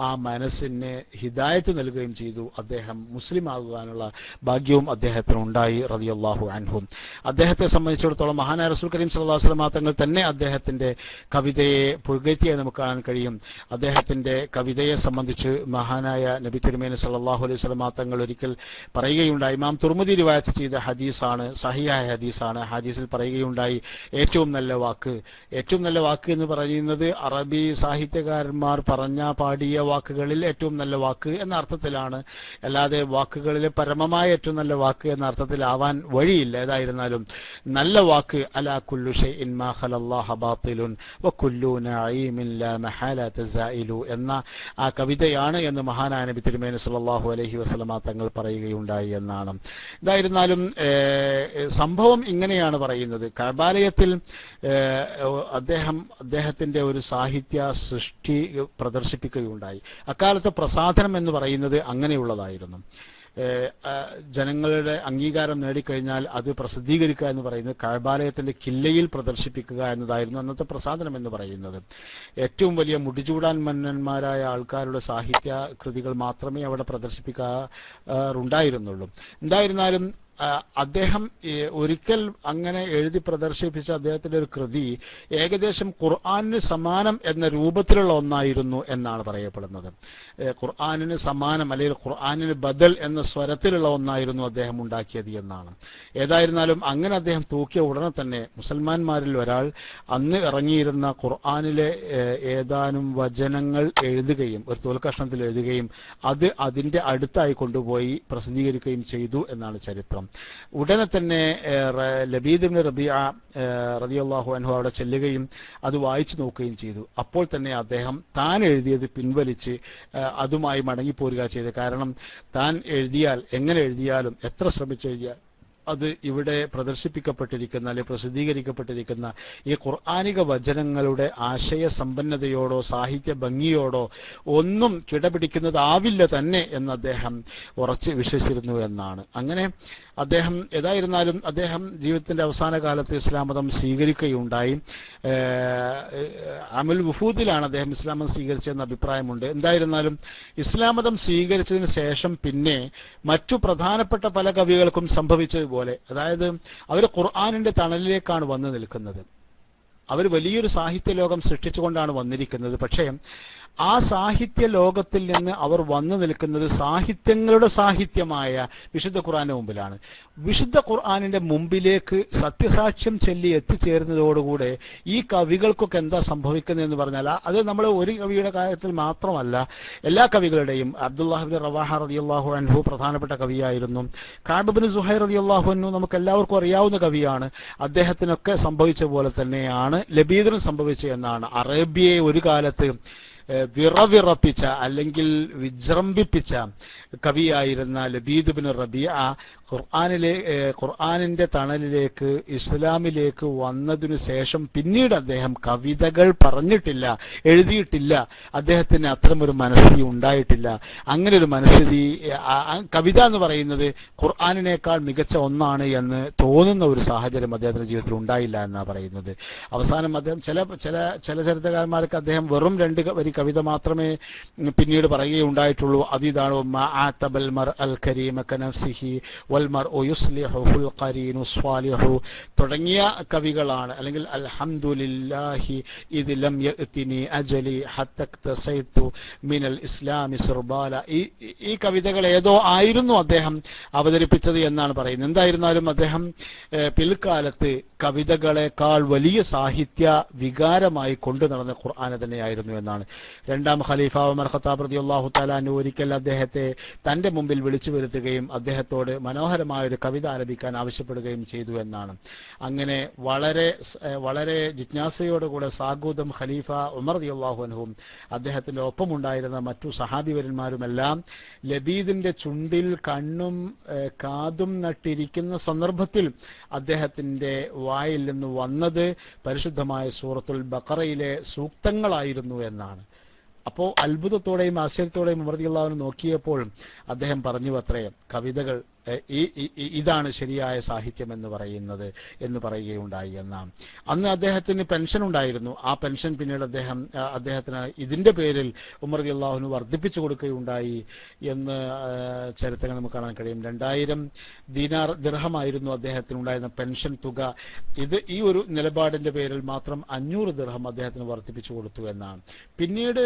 ആ മനസ്സിന് ഹിദായത്ത് നൽകുകയും ചെയ്തു. അദ്ദേഹം മുസ്ലിം ആകുവാനുള്ള ഭാഗ്യവും അദ്ദേഹത്തിന് ഉണ്ടായി റളിയല്ലാഹു അൻഹു. അദ്ദേഹത്തെ സംബന്ധിച്ചിടത്തോളം മഹാനായ റസൂൽ കരീം സല്ലല്ലാഹു അലൈഹി വസല്ലം തങ്ങൾ തന്നെ അദ്ദേഹത്തിന്റെ കവിതയെ പുകഴ്ത്തിയായി നമുക്ക് കാണാൻ കഴിയും. അദ്ദേഹത്തിന്റെ കവിതയെ സംബന്ധിച്ച് മഹാനായ നബി തിരുമേനി സല്ലല്ലാഹു അലൈഹി വസല്ലം തങ്ങൾ ഒരിക്കൽ പറയുകയുണ്ടായി. ഇമാം തുർമുദി റിവായത്ത് ചെയ്ത ഹദീസാണ്, സഹിഹായ ഹദീസാണ്. ഹദീസിൽ പറയുകയുണ്ടായി, ഏറ്റവും നല്ല വാക്ക് എന്ന് പറയുന്നത് അറബി സാഹിത്യകാരന്മാർ പാടിയ വാക്കുകളിൽ ഏറ്റവും നല്ല വാക്ക് എന്ന അർത്ഥത്തിലാണ്. അല്ലാതെ വാക്കുകളിലെ പരമമായ ഏറ്റവും നല്ല വാക്ക് എന്ന അർത്ഥത്തിലാവാൻ വഴിയില്ല. ഏതായിരുന്നാലും നല്ല വാക്ക് അലാ കുല്ലു ഷൈഇൻ മാ ഖലല്ലാഹ ബാത്തിലുൻ വകുല്ലു നഈമിൻ ലാ മഹാല തസായിലു എന്ന ആ കവിതയാണ് എന്ന് മഹാനായ നബി തിരുമേനി സല്ലല്ലാഹു അലൈഹി വസല്ലമ തങ്ങൾ പറയുകയുണ്ടായി എന്നാണ്. എന്തായിരുന്നാലും സംഭവം ഇങ്ങനെയാണ് പറയുന്നത്. കഅബാലയത്തിൽ അദ്ദേഹത്തിന്റെ ഒരു സാഹിത്യ സൃഷ്ടി പ്രദർശിപ്പിക്കുകയുണ്ടായി. അക്കാലത്തെ പ്രസാധനം എന്ന് പറയുന്നത് അങ്ങനെയുള്ളതായിരുന്നു. ജനങ്ങളുടെ അംഗീകാരം നേടിക്കഴിഞ്ഞാൽ അത് പ്രസിദ്ധീകരിക്കുക എന്ന് പറയുന്നത് കഅബാലയത്തിന്റെ കില്ലയിൽ പ്രദർശിപ്പിക്കുക എന്നതായിരുന്നു അന്നത്തെ പ്രസാധനം എന്ന് പറയുന്നത്. ഏറ്റവും വലിയ മുടിചൂടാൻ മന്നന്മാരായ ആൾക്കാരുടെ സാഹിത്യ കൃതികൾ മാത്രമേ അവിടെ പ്രദർശിപ്പിക്കാറുണ്ടായിരുന്നുള്ളൂ. എന്തായിരുന്നാലും അദ്ദേഹം ഒരിക്കൽ അങ്ങനെ എഴുതി പ്രദർശിപ്പിച്ച അദ്ദേഹത്തിന്റെ ഒരു കൃതി ഏകദേശം ഖുർആനിന് സമാനം എന്ന രൂപത്തിലുള്ള ഒന്നായിരുന്നു എന്നാണ് പറയപ്പെടുന്നത്. ഖുർആനിന് സമാനം അല്ലെങ്കിൽ ഖുർആനിന് ബദൽ എന്ന സ്വരത്തിലുള്ള ഒന്നായിരുന്നു അദ്ദേഹം ഉണ്ടാക്കിയത് എന്നാണ്. ഏതായിരുന്നാലും അങ്ങനെ അദ്ദേഹം തൂക്കിയ ഉടനെ തന്നെ മുസൽമാന്മാരിൽ ഒരാൾ അന്ന് ഇറങ്ങിയിരുന്ന ഖുർആനിലെ ഏതാനും വചനങ്ങൾ എഴുതുകയും ഒരു തോൽക്കഷ്ണത്തിൽ എഴുതുകയും അത് അതിന്റെ അടുത്തായി കൊണ്ടുപോയി പ്രസിദ്ധീകരിക്കുകയും ചെയ്തു എന്നാണ് ചരിത്രം. ഉടനെ തന്നെ ലബീദ് ഇബ്നു റബീഅ റളിയല്ലാഹു അൻഹു അവിടെ ചെല്ലുകയും അത് വായിച്ചു നോക്കുകയും ചെയ്തു. അപ്പോൾ തന്നെ അദ്ദേഹം താൻ എഴുതിയത് പിൻവലിച്ച് അതുമായി മടങ്ങിപ്പോരുക ചെയ്തത്. കാരണം താൻ എഴുതിയാൽ എങ്ങനെ എഴുതിയാലും എത്ര ശ്രമിച്ചെഴുതിയാൽ അത് ഇവിടെ പ്രദർശിപ്പിക്കപ്പെട്ടിരിക്കുന്ന അല്ലെങ്കിൽ പ്രസിദ്ധീകരിക്കപ്പെട്ടിരിക്കുന്ന ഈ ഖുർആനിക വചനങ്ങളുടെ ആശയ സമ്പന്നതയോടോ സാഹിത്യ ഭംഗിയോടോ ഒന്നും കിടപിടിക്കുന്നതാവില്ല തന്നെ എന്ന് അദ്ദേഹം ഉറച്ച് വിശ്വസിച്ചിരുന്നു എന്നാണ്. അങ്ങനെ അദ്ദേഹം ഏതായിരുന്നാലും അദ്ദേഹം ജീവിതത്തിന്റെ അവസാന കാലത്ത് ഇസ്ലാം മതം സ്വീകരിക്കുകയുണ്ടായി. അമുൽ വുഫൂദിലാണ് അദ്ദേഹം ഇസ്ലാം മതം സ്വീകരിച്ചതെന്ന അഭിപ്രായമുണ്ട്. എന്തായിരുന്നാലും ഇസ്ലാം മതം സ്വീകരിച്ചതിന് ശേഷം പിന്നെ മറ്റു പ്രധാനപ്പെട്ട പല കവികൾക്കും സംഭവിച്ചതുപോലെ, അതായത് അവർ ഖുർആനിന്റെ തണലിലേക്കാണ് വന്നു നിൽക്കുന്നത്. അവർ വലിയൊരു സാഹിത്യ ലോകം സൃഷ്ടിച്ചുകൊണ്ടാണ് വന്നിരിക്കുന്നത്. പക്ഷേ ആ സാഹിത്യ ലോകത്തിൽ നിന്ന് അവർ വന്നു നിൽക്കുന്നത് സാഹിത്യങ്ങളുടെ സാഹിത്യമായ വിശുദ്ധ ഖുർആന്റെ മുമ്പിലാണ്. വിശുദ്ധ ഖുർആനിന്റെ മുമ്പിലേക്ക് സത്യസാക്ഷ്യം ചൊല്ലി എത്തിച്ചേരുന്നതോടുകൂടെ ഈ കവികൾക്കൊക്കെ എന്താ സംഭവിക്കുന്നതെന്ന് പറഞ്ഞാൽ, അത് നമ്മൾ ഒരു കവിയുടെ കാര്യത്തിൽ മാത്രമല്ല, എല്ലാ കവികളുടെയും. അബ്ദുല്ലാഹ് ഇബ്നു റവാഹ റളിയല്ലാഹു അൻഹു പ്രധാനപ്പെട്ട കവിയായിരുന്നു. കഅബ് ഇബ്നു സുഹൈർ റളിയല്ലാഹു അൻഹു നമുക്ക് എല്ലാവർക്കും അറിയാവുന്ന കവിയാണ്. അദ്ദേഹത്തിനൊക്കെ സംഭവിച്ച പോലെ തന്നെയാണ് ലബീദിനും സംഭവിച്ചത് എന്നാണ്. അറേബ്യയെ ഒരു കാലത്ത് വിറവിറപ്പിച്ച അല്ലെങ്കിൽ വിജൃംഭിപ്പിച്ച കവിയായിരുന്ന ലബീദ് ഇബ്നു റബീഅ ഖുർആനിന്റെ തണലിലേക്ക് ഇസ്ലാമിലേക്ക് വന്നതിനു ശേഷം പിന്നീട് അദ്ദേഹം കവിതകൾ പറഞ്ഞിട്ടില്ല, എഴുതിയിട്ടില്ല. അദ്ദേഹത്തിന് അത്തരമൊരു മനസ്ഥിതി ഉണ്ടായിട്ടില്ല. അങ്ങനെ ഒരു മനസ്ഥിതി, കവിത എന്ന് പറയുന്നത് ഖുർആനിനേക്കാൾ മികച്ച ഒന്നാണ് എന്ന് തോന്നുന്ന ഒരു സാഹചര്യം അദ്ദേഹത്തിന്റെ ജീവിതത്തിൽ ഉണ്ടായില്ല എന്നാണ് പറയുന്നത്. അവസാനം അദ്ദേഹം ചില ചരിത്രകാരന്മാർക്ക് അദ്ദേഹം വെറും 2 വരി കവിത മാത്രമേ പിന്നീട് പറയുകയുണ്ടായിട്ടുള്ളൂ. അതിതാണ് മഅതബൽ മർഅൽ കരീമ കനഫ്സിഹി വൽ മർഉ യുസ്ലിഹുൽ ഖരീനു സ്വാലിഹു തുടങ്ങിയ കവികളാണ്. അല്ലെങ്കിൽ അൽഹംദുലില്ലാഹി ഇദ് ലം യഅതിനി അജലി ഹത്തക്തസൈതു മിനൽ ഇസ്ലാമി സുർബാല. ഈ കവിതകൾ ഏതോ ആയിരുന്നു അദ്ദേഹം അവതരിപ്പിച്ചത് എന്നാണ് പറയുന്നത്. എന്തായിരുന്നാലും അദ്ദേഹം പിൽക്കാലത്ത് കവിതകളെക്കാൾ വലിയ സാഹിത്യ വികാരമായി കൊണ്ടു നടന്ന ഖുർആനെ തന്നെയായിരുന്നു എന്നാണ്. 2ാം ഖലീഫ ഉമർ ഖത്താബ് റളിയല്ലാഹു തആല അൻഹു ഒരിക്കൽ അദ്ദേഹത്തെ തന്റെ മുമ്പിൽ വിളിച്ചു വരുത്തുകയും അദ്ദേഹത്തോട് മനോഹരമായ ഒരു കവിത ആലപിക്കാൻ ആവശ്യപ്പെടുകയും ചെയ്തു എന്നാണ്. അങ്ങനെ വളരെ ജിജ്ഞാസയോടുകൂടെ സാഗൂദം ഖലീഫ ഉമർ റളിയല്ലാഹു അൻഹു അദ്ദേഹത്തിന്റെ ഒപ്പമുണ്ടായിരുന്ന മറ്റു സഹാബിവരന്മാരുമെല്ലാം ലബീദിന്റെ ചുണ്ടിൽ കണ്ണും കാതും നട്ടിരിക്കുന്ന സന്ദർഭത്തിൽ അദ്ദേഹത്തിന്റെ വായിൽ നിന്ന് വന്നത് പരിശുദ്ധമായ സൂറത്തുൽ ബഖറയിലെ സൂക്തങ്ങളായിരുന്നു എന്നാണ്. അപ്പോൾ അത്ഭുതത്തോടെയും ആശ്ചര്യത്തോടെയും ഉമർ റളിയല്ലാഹു അൻഹു നോക്കിയപ്പോൾ അദ്ദേഹം പറഞ്ഞു അത്രേ, കവിതകൾ ഇതാണ് ശരിയായ സാഹിത്യം എന്ന് പറയുകയുണ്ടായി എന്നാണ്. അന്ന് അദ്ദേഹത്തിന് പെൻഷൻ ഉണ്ടായിരുന്നു. ആ പെൻഷൻ പിന്നീട് അദ്ദേഹത്തിന് ഇതിന്റെ പേരിൽ ഉമർ റളിയല്ലാഹു അൻഹു വർദ്ധിപ്പിച്ചു കൊടുക്കുകയുണ്ടായി എന്ന് ചരിത്രങ്ങൾ നമുക്ക് കാണാൻ കഴിയും. 2000 ദിർഹമായിരുന്നു അദ്ദേഹത്തിനുണ്ടായിരുന്ന പെൻഷൻ തുക. ഈ ഒരു നിലപാടിന്റെ പേരിൽ മാത്രം 500 ദിർഹം അദ്ദേഹത്തിന് വർദ്ധിപ്പിച്ചു കൊടുത്തു എന്നാണ്. പിന്നീട്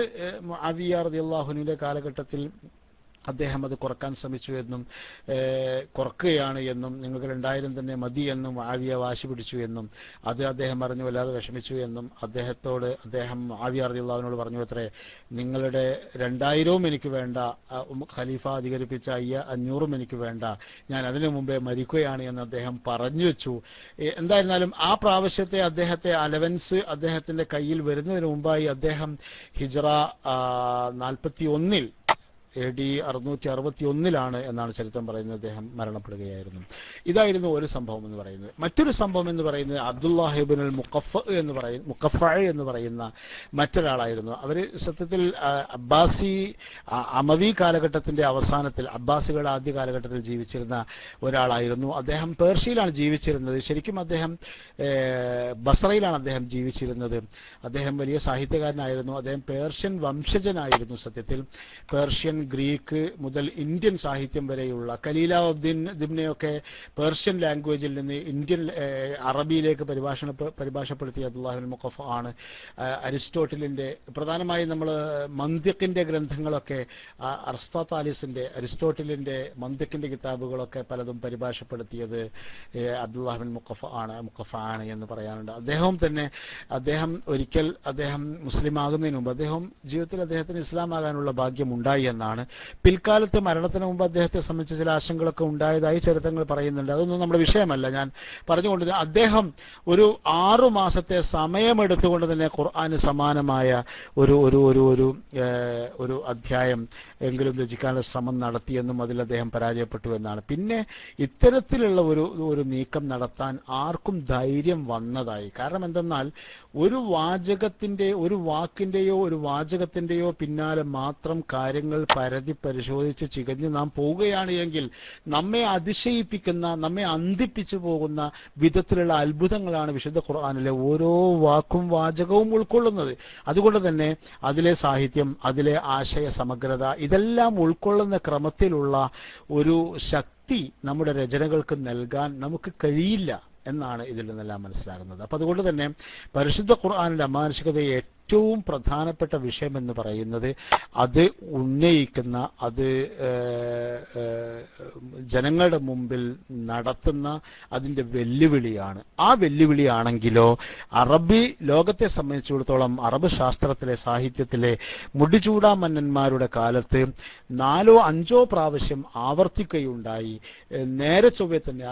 മുആവിയ റളിയല്ലാഹു അൻഹുവിന്റെ കാലഘട്ടത്തിൽ അദ്ദേഹം അത് കുറക്കാൻ ശ്രമിച്ചു എന്നും കുറക്കുകയാണ് എന്നും നിങ്ങൾക്ക് 2000 തന്നെ മതി എന്നും മുആവിയ വാശി പിടിച്ചു എന്നും അത് അദ്ദേഹം പറഞ്ഞു വല്ലാതെ വിഷമിച്ചു എന്നും അദ്ദേഹം മുആവിയ റളിയല്ലാഹു അൻഹുവിനോട് പറഞ്ഞു അത്രേ, നിങ്ങളുടെ 2000 എനിക്ക് വേണ്ട, ഖലീഫ അധികരിപ്പിച്ച 500 എനിക്ക് വേണ്ട, ഞാൻ അതിനു മുമ്പേ മരിക്കുകയാണ് എന്ന് അദ്ദേഹം പറഞ്ഞു വെച്ചു. എന്തായിരുന്നാലും ആ പ്രാവശ്യത്തെ അദ്ദേഹത്തെ അലവൻസ് അദ്ദേഹത്തിന്റെ കയ്യിൽ വരുന്നതിന് മുമ്പായി അദ്ദേഹം ഹിജ്റ 41 AD 661 എന്നാണ് ചരിത്രം പറയുന്നത് അദ്ദേഹം മരണപ്പെടുകയായിരുന്നു. ഇതായിരുന്നു ഒരു സംഭവം എന്ന് പറയുന്നത്. മറ്റൊരു സംഭവം എന്ന് പറയുന്നത് അബ്ദുല്ലാഹ് ഇബ്നുൽ മുഖഫ എന്ന് പറയുന്ന മറ്റൊരാളായിരുന്നു. അവർ സത്യത്തിൽ അമവി കാലഘട്ടത്തിന്റെ അവസാനത്തിൽ, അബ്ബാസികളുടെ ആദ്യ കാലഘട്ടത്തിൽ ജീവിച്ചിരുന്ന ഒരാളായിരുന്നു. അദ്ദേഹം പേർഷ്യയിലാണ് ജീവിച്ചിരുന്നത്. ശരിക്കും അദ്ദേഹം ബസ്രയിലാണ് അദ്ദേഹം ജീവിച്ചിരുന്നത്. അദ്ദേഹം വലിയ സാഹിത്യകാരനായിരുന്നു. അദ്ദേഹം പേർഷ്യൻ വംശജനായിരുന്നു. സത്യത്തിൽ പേർഷ്യൻ ഗ്രീക്ക് മുതൽ ഇന്ത്യൻ സാഹിത്യം വരെയുള്ള ഖലീലുദ്ദീൻ ദിബ്നെയൊക്കെ പേർഷ്യൻ ലാംഗ്വേജിൽ നിന്ന് ഇന്ത്യൻ അറബിയിലേക്ക് പരിഭാഷപ്പെടുത്തിയ അബ്ദുല്ലാഹിൽ മുഖഫ ആണ്. അരിസ്റ്റോട്ടിലിന്റെ പ്രധാനമായും നമ്മൾ മന്തിക്കിന്റെ ഗ്രന്ഥങ്ങളൊക്കെ അരിസ്റ്റോട്ടിലിന്റെ മന്തിക്കിന്റെ കിതാബുകളൊക്കെ പലതും പരിഭാഷപ്പെടുത്തിയത് അബ്ദുല്ലാഹിൽ മുഖഫ ആണ് എന്ന് പറയാനുണ്ട്. അദ്ദേഹം ഒരിക്കൽ മുസ്ലിം ആകുന്നതിന് മുമ്പ് ജീവിതത്തിൽ അദ്ദേഹത്തിന് ഇസ്ലാം ആകാനുള്ള ഭാഗ്യം ഉണ്ടായി എന്നാണ്. പിൽക്കാലത്ത് മരണത്തിന് മുമ്പ് അദ്ദേഹത്തെ സംബന്ധിച്ച് ചില ആശങ്കകളൊക്കെ ഉണ്ടായതായി ചരിത്രങ്ങൾ പറയുന്നുണ്ട്. അതൊന്നും നമ്മുടെ വിഷയമല്ല. ഞാൻ പറഞ്ഞുകൊണ്ട് അദ്ദേഹം ഒരു 6 മാസത്തെ സമയമെടുത്തുകൊണ്ട് തന്നെ ഖുർആന് സമാനമായ ഒരു അധ്യായം എങ്കിലും രചിക്കാനുള്ള ശ്രമം നടത്തിയെന്നും അതിൽ അദ്ദേഹം പരാജയപ്പെട്ടു എന്നാണ്. പിന്നെ ഇത്തരത്തിലുള്ള ഒരു നീക്കം നടത്താൻ ആർക്കും ധൈര്യം വന്നതായി. കാരണം എന്തെന്നാൽ ഒരു വാക്കിന്റെയോ ഒരു വാചകത്തിന്റെയോ പിന്നാലെ മാത്രം കാര്യങ്ങൾ പരിശോധിച്ച് ചികഞ്ഞ് നാം പോവുകയാണ് എങ്കിൽ നമ്മെ അതിശയിപ്പിക്കുന്ന, നമ്മെ അന്ധിപ്പിച്ചു പോകുന്ന വിധത്തിലുള്ള അത്ഭുതങ്ങളാണ് വിശുദ്ധ ഖുർആനിലെ ഓരോ വാക്കും വാചകവും ഉൾക്കൊള്ളുന്നത്. അതുകൊണ്ട് തന്നെ അതിലെ സാഹിത്യം, അതിലെ ആശയ സമഗ്രത, ഇതെല്ലാം ഉൾക്കൊള്ളുന്ന ക്രമത്തിലുള്ള ഒരു ശക്തി നമ്മുടെ രചനകൾക്ക് നൽകാൻ നമുക്ക് കഴിയില്ല എന്നാണ് ഇതിൽ നിന്നെല്ലാം മനസ്സിലാകുന്നത്. അപ്പൊ അതുകൊണ്ട് തന്നെ പരിശുദ്ധ ഖുർആനിന്റെ അമാനുഷികതയെ ഏറ്റവും പ്രധാനപ്പെട്ട വിഷയം എന്ന് പറയുന്നത് അത് ഉന്നയിക്കുന്ന, അത് ജനങ്ങളുടെ മുമ്പിൽ നടത്തുന്ന അതിന്റെ വെല്ലുവിളിയാണ്. ആ വെല്ലുവിളിയാണെങ്കിലോ ലോകത്തെ സംബന്ധിച്ചിടത്തോളം അറബ് ശാസ്ത്രത്തിലെ, സാഹിത്യത്തിലെ മുടിചൂടാ മന്നന്മാരുടെ കാലത്ത് 4 or 5 പ്രാവശ്യം ആവർത്തിക്കുകയുണ്ടായി. നേരെ ചൊവ്വെ തന്നെ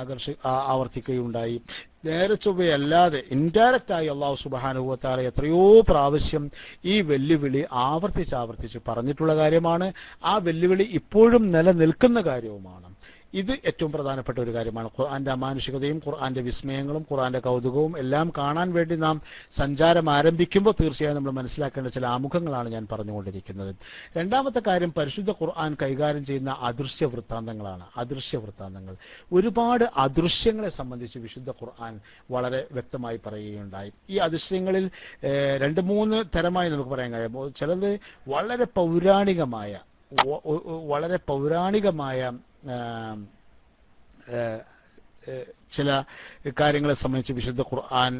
ആവർത്തിക്കുകയുണ്ടായി. നേരെ ചൊവ്വയല്ലാതെ ഇൻഡയറക്റ്റ് ആയി അല്ലാഹു സുബ്ഹാനഹു വ തആല എത്രയോ പ്രാവശ്യം ഈ വെല്ലുവിളി ആവർത്തിച്ച് പറഞ്ഞിട്ടുള്ള കാര്യമാണ്. ആ വെല്ലുവിളി ഇപ്പോഴും നിലനിൽക്കുന്ന കാര്യവുമാണ്. ഇത് ഏറ്റവും പ്രധാനപ്പെട്ട ഒരു കാര്യമാണ്. ഖുർആന്റെ അമാനുഷികതയും ഖുർആന്റെ വിസ്മയങ്ങളും ഖുർആന്റെ കൗതുകവും എല്ലാം കാണാൻ വേണ്ടി നാം സഞ്ചാരം ആരംഭിക്കുമ്പോൾ തീർച്ചയായും നമ്മൾ മനസ്സിലാക്കേണ്ട ചില ആമുഖങ്ങളാണ് ഞാൻ പറഞ്ഞുകൊണ്ടിരിക്കുന്നത്. രണ്ടാമത്തെ കാര്യം, പരിശുദ്ധ ഖുർആൻ കൈകാര്യം ചെയ്യുന്ന അദൃശ്യ വൃത്താന്തങ്ങളാണ്. ഒരുപാട് അദൃശ്യങ്ങളെ സംബന്ധിച്ച് വിശുദ്ധ ഖുർആൻ വളരെ വ്യക്തമായി പറയുകയുണ്ടായി. ഈ അദൃശ്യങ്ങളിൽ 2-3 തരമായി നമുക്ക് പറയാൻ കഴിയും. ചിലത് വളരെ പൗരാണികമായ ചില കാര്യങ്ങളെ സംബന്ധിച്ച് വിശുദ്ധ ഖുർആൻ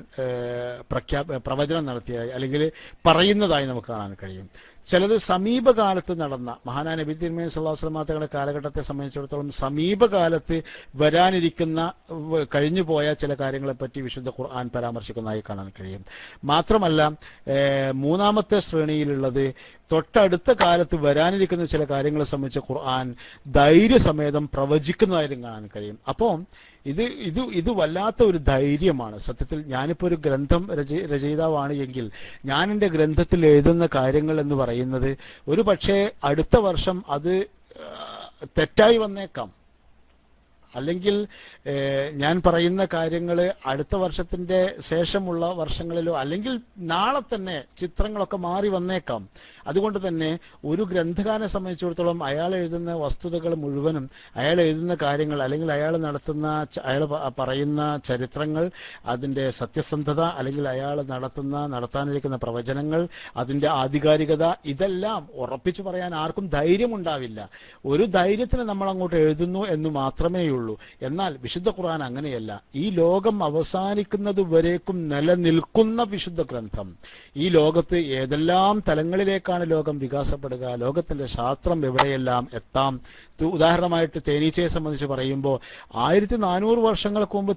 പ്രവചനം നടത്തിയതായി അല്ലെങ്കിൽ പറയുന്നതായി നമുക്ക് കാണാൻ കഴിയും. ചിലത് സമീപകാലത്ത് നടന്ന, മഹാനായ നബി തിരുമേനി സല്ലല്ലാഹു അലൈഹി വസല്ലം തങ്ങളുടെ കാലഘട്ടത്തെ സംബന്ധിച്ചിടത്തോളം സമീപകാലത്ത് വരാനിരിക്കുന്ന, കഴിഞ്ഞുപോയ ചില കാര്യങ്ങളെപ്പറ്റി വിശുദ്ധ ഖുർആൻ പരാമർശിക്കുന്നതായി കാണാൻ കഴിയും. മാത്രമല്ല, മൂന്നാമത്തെ ശ്രേണിയിലുള്ളത് തൊട്ടടുത്ത കാലത്ത് വരാനിരിക്കുന്ന ചില കാര്യങ്ങളെ സംബന്ധിച്ച് ഖുർആൻ ധൈര്യസമേതം പ്രവചിക്കുന്നതായിട്ടും കാണാൻ കഴിയും. അപ്പോൾ ഇത് വല്ലാത്ത ഒരു ധൈര്യമാണ്. സത്യത്തിൽ ഞാനിപ്പോൾ ഒരു ഗ്രന്ഥം രചയിതാവാണ് എങ്കിൽ ഞാൻ എൻ്റെ ഗ്രന്ഥത്തിൽ എഴുതുന്ന കാര്യങ്ങൾ എന്ന് പറയുന്നത് ഒരു പക്ഷേ അടുത്ത വർഷം അത് തെറ്റായി വന്നേക്കാം. അല്ലെങ്കിൽ ഞാൻ പറയുന്ന കാര്യങ്ങൾ അടുത്ത വർഷത്തിന്റെ ശേഷമുള്ള വർഷങ്ങളിലോ അല്ലെങ്കിൽ നാളെ തന്നെ ചിത്രങ്ങളൊക്കെ മാറി വന്നേക്കാം. അതുകൊണ്ട് തന്നെ ഒരു ഗ്രന്ഥകാരനെ സംബന്ധിച്ചിടത്തോളം അയാൾ എഴുതുന്ന വസ്തുതകൾ മുഴുവനും, അയാൾ എഴുതുന്ന കാര്യങ്ങൾ അല്ലെങ്കിൽ അയാൾ പറയുന്ന ചരിത്രങ്ങൾ, അതിന്റെ സത്യസന്ധത, അല്ലെങ്കിൽ അയാൾ നടത്താനിരിക്കുന്ന പ്രവചനങ്ങൾ, അതിന്റെ ആധികാരികത, ഇതെല്ലാം ഉറപ്പിച്ചു പറയാൻ ആർക്കും ധൈര്യമുണ്ടാവില്ല. ഒരു ധൈര്യത്തിന് നമ്മൾ അങ്ങോട്ട് എഴുതുന്നു എന്ന് മാത്രമേ ഉള്ളൂ. എന്നാൽ വിശുദ്ധ ഖുർആൻ അങ്ങനെയല്ല. ഈ ലോകം അവസാനിക്കുന്നത് വരേക്കും നിലനിൽക്കുന്ന വിശുദ്ധ ഗ്രന്ഥം. ഈ ലോകത്ത് ഏതെല്ലാം തലങ്ങളിലേക്കാണ് ലോകം വികാസപ്പെടുക, ലോകത്തിന്റെ ശാസ്ത്രം എവിടെയെല്ലാം എത്താം. ഉദാഹരണമായിട്ട് തേനീച്ചയെ സംബന്ധിച്ച് പറയുമ്പോൾ 1400 വർഷങ്ങൾക്ക് മുമ്പ്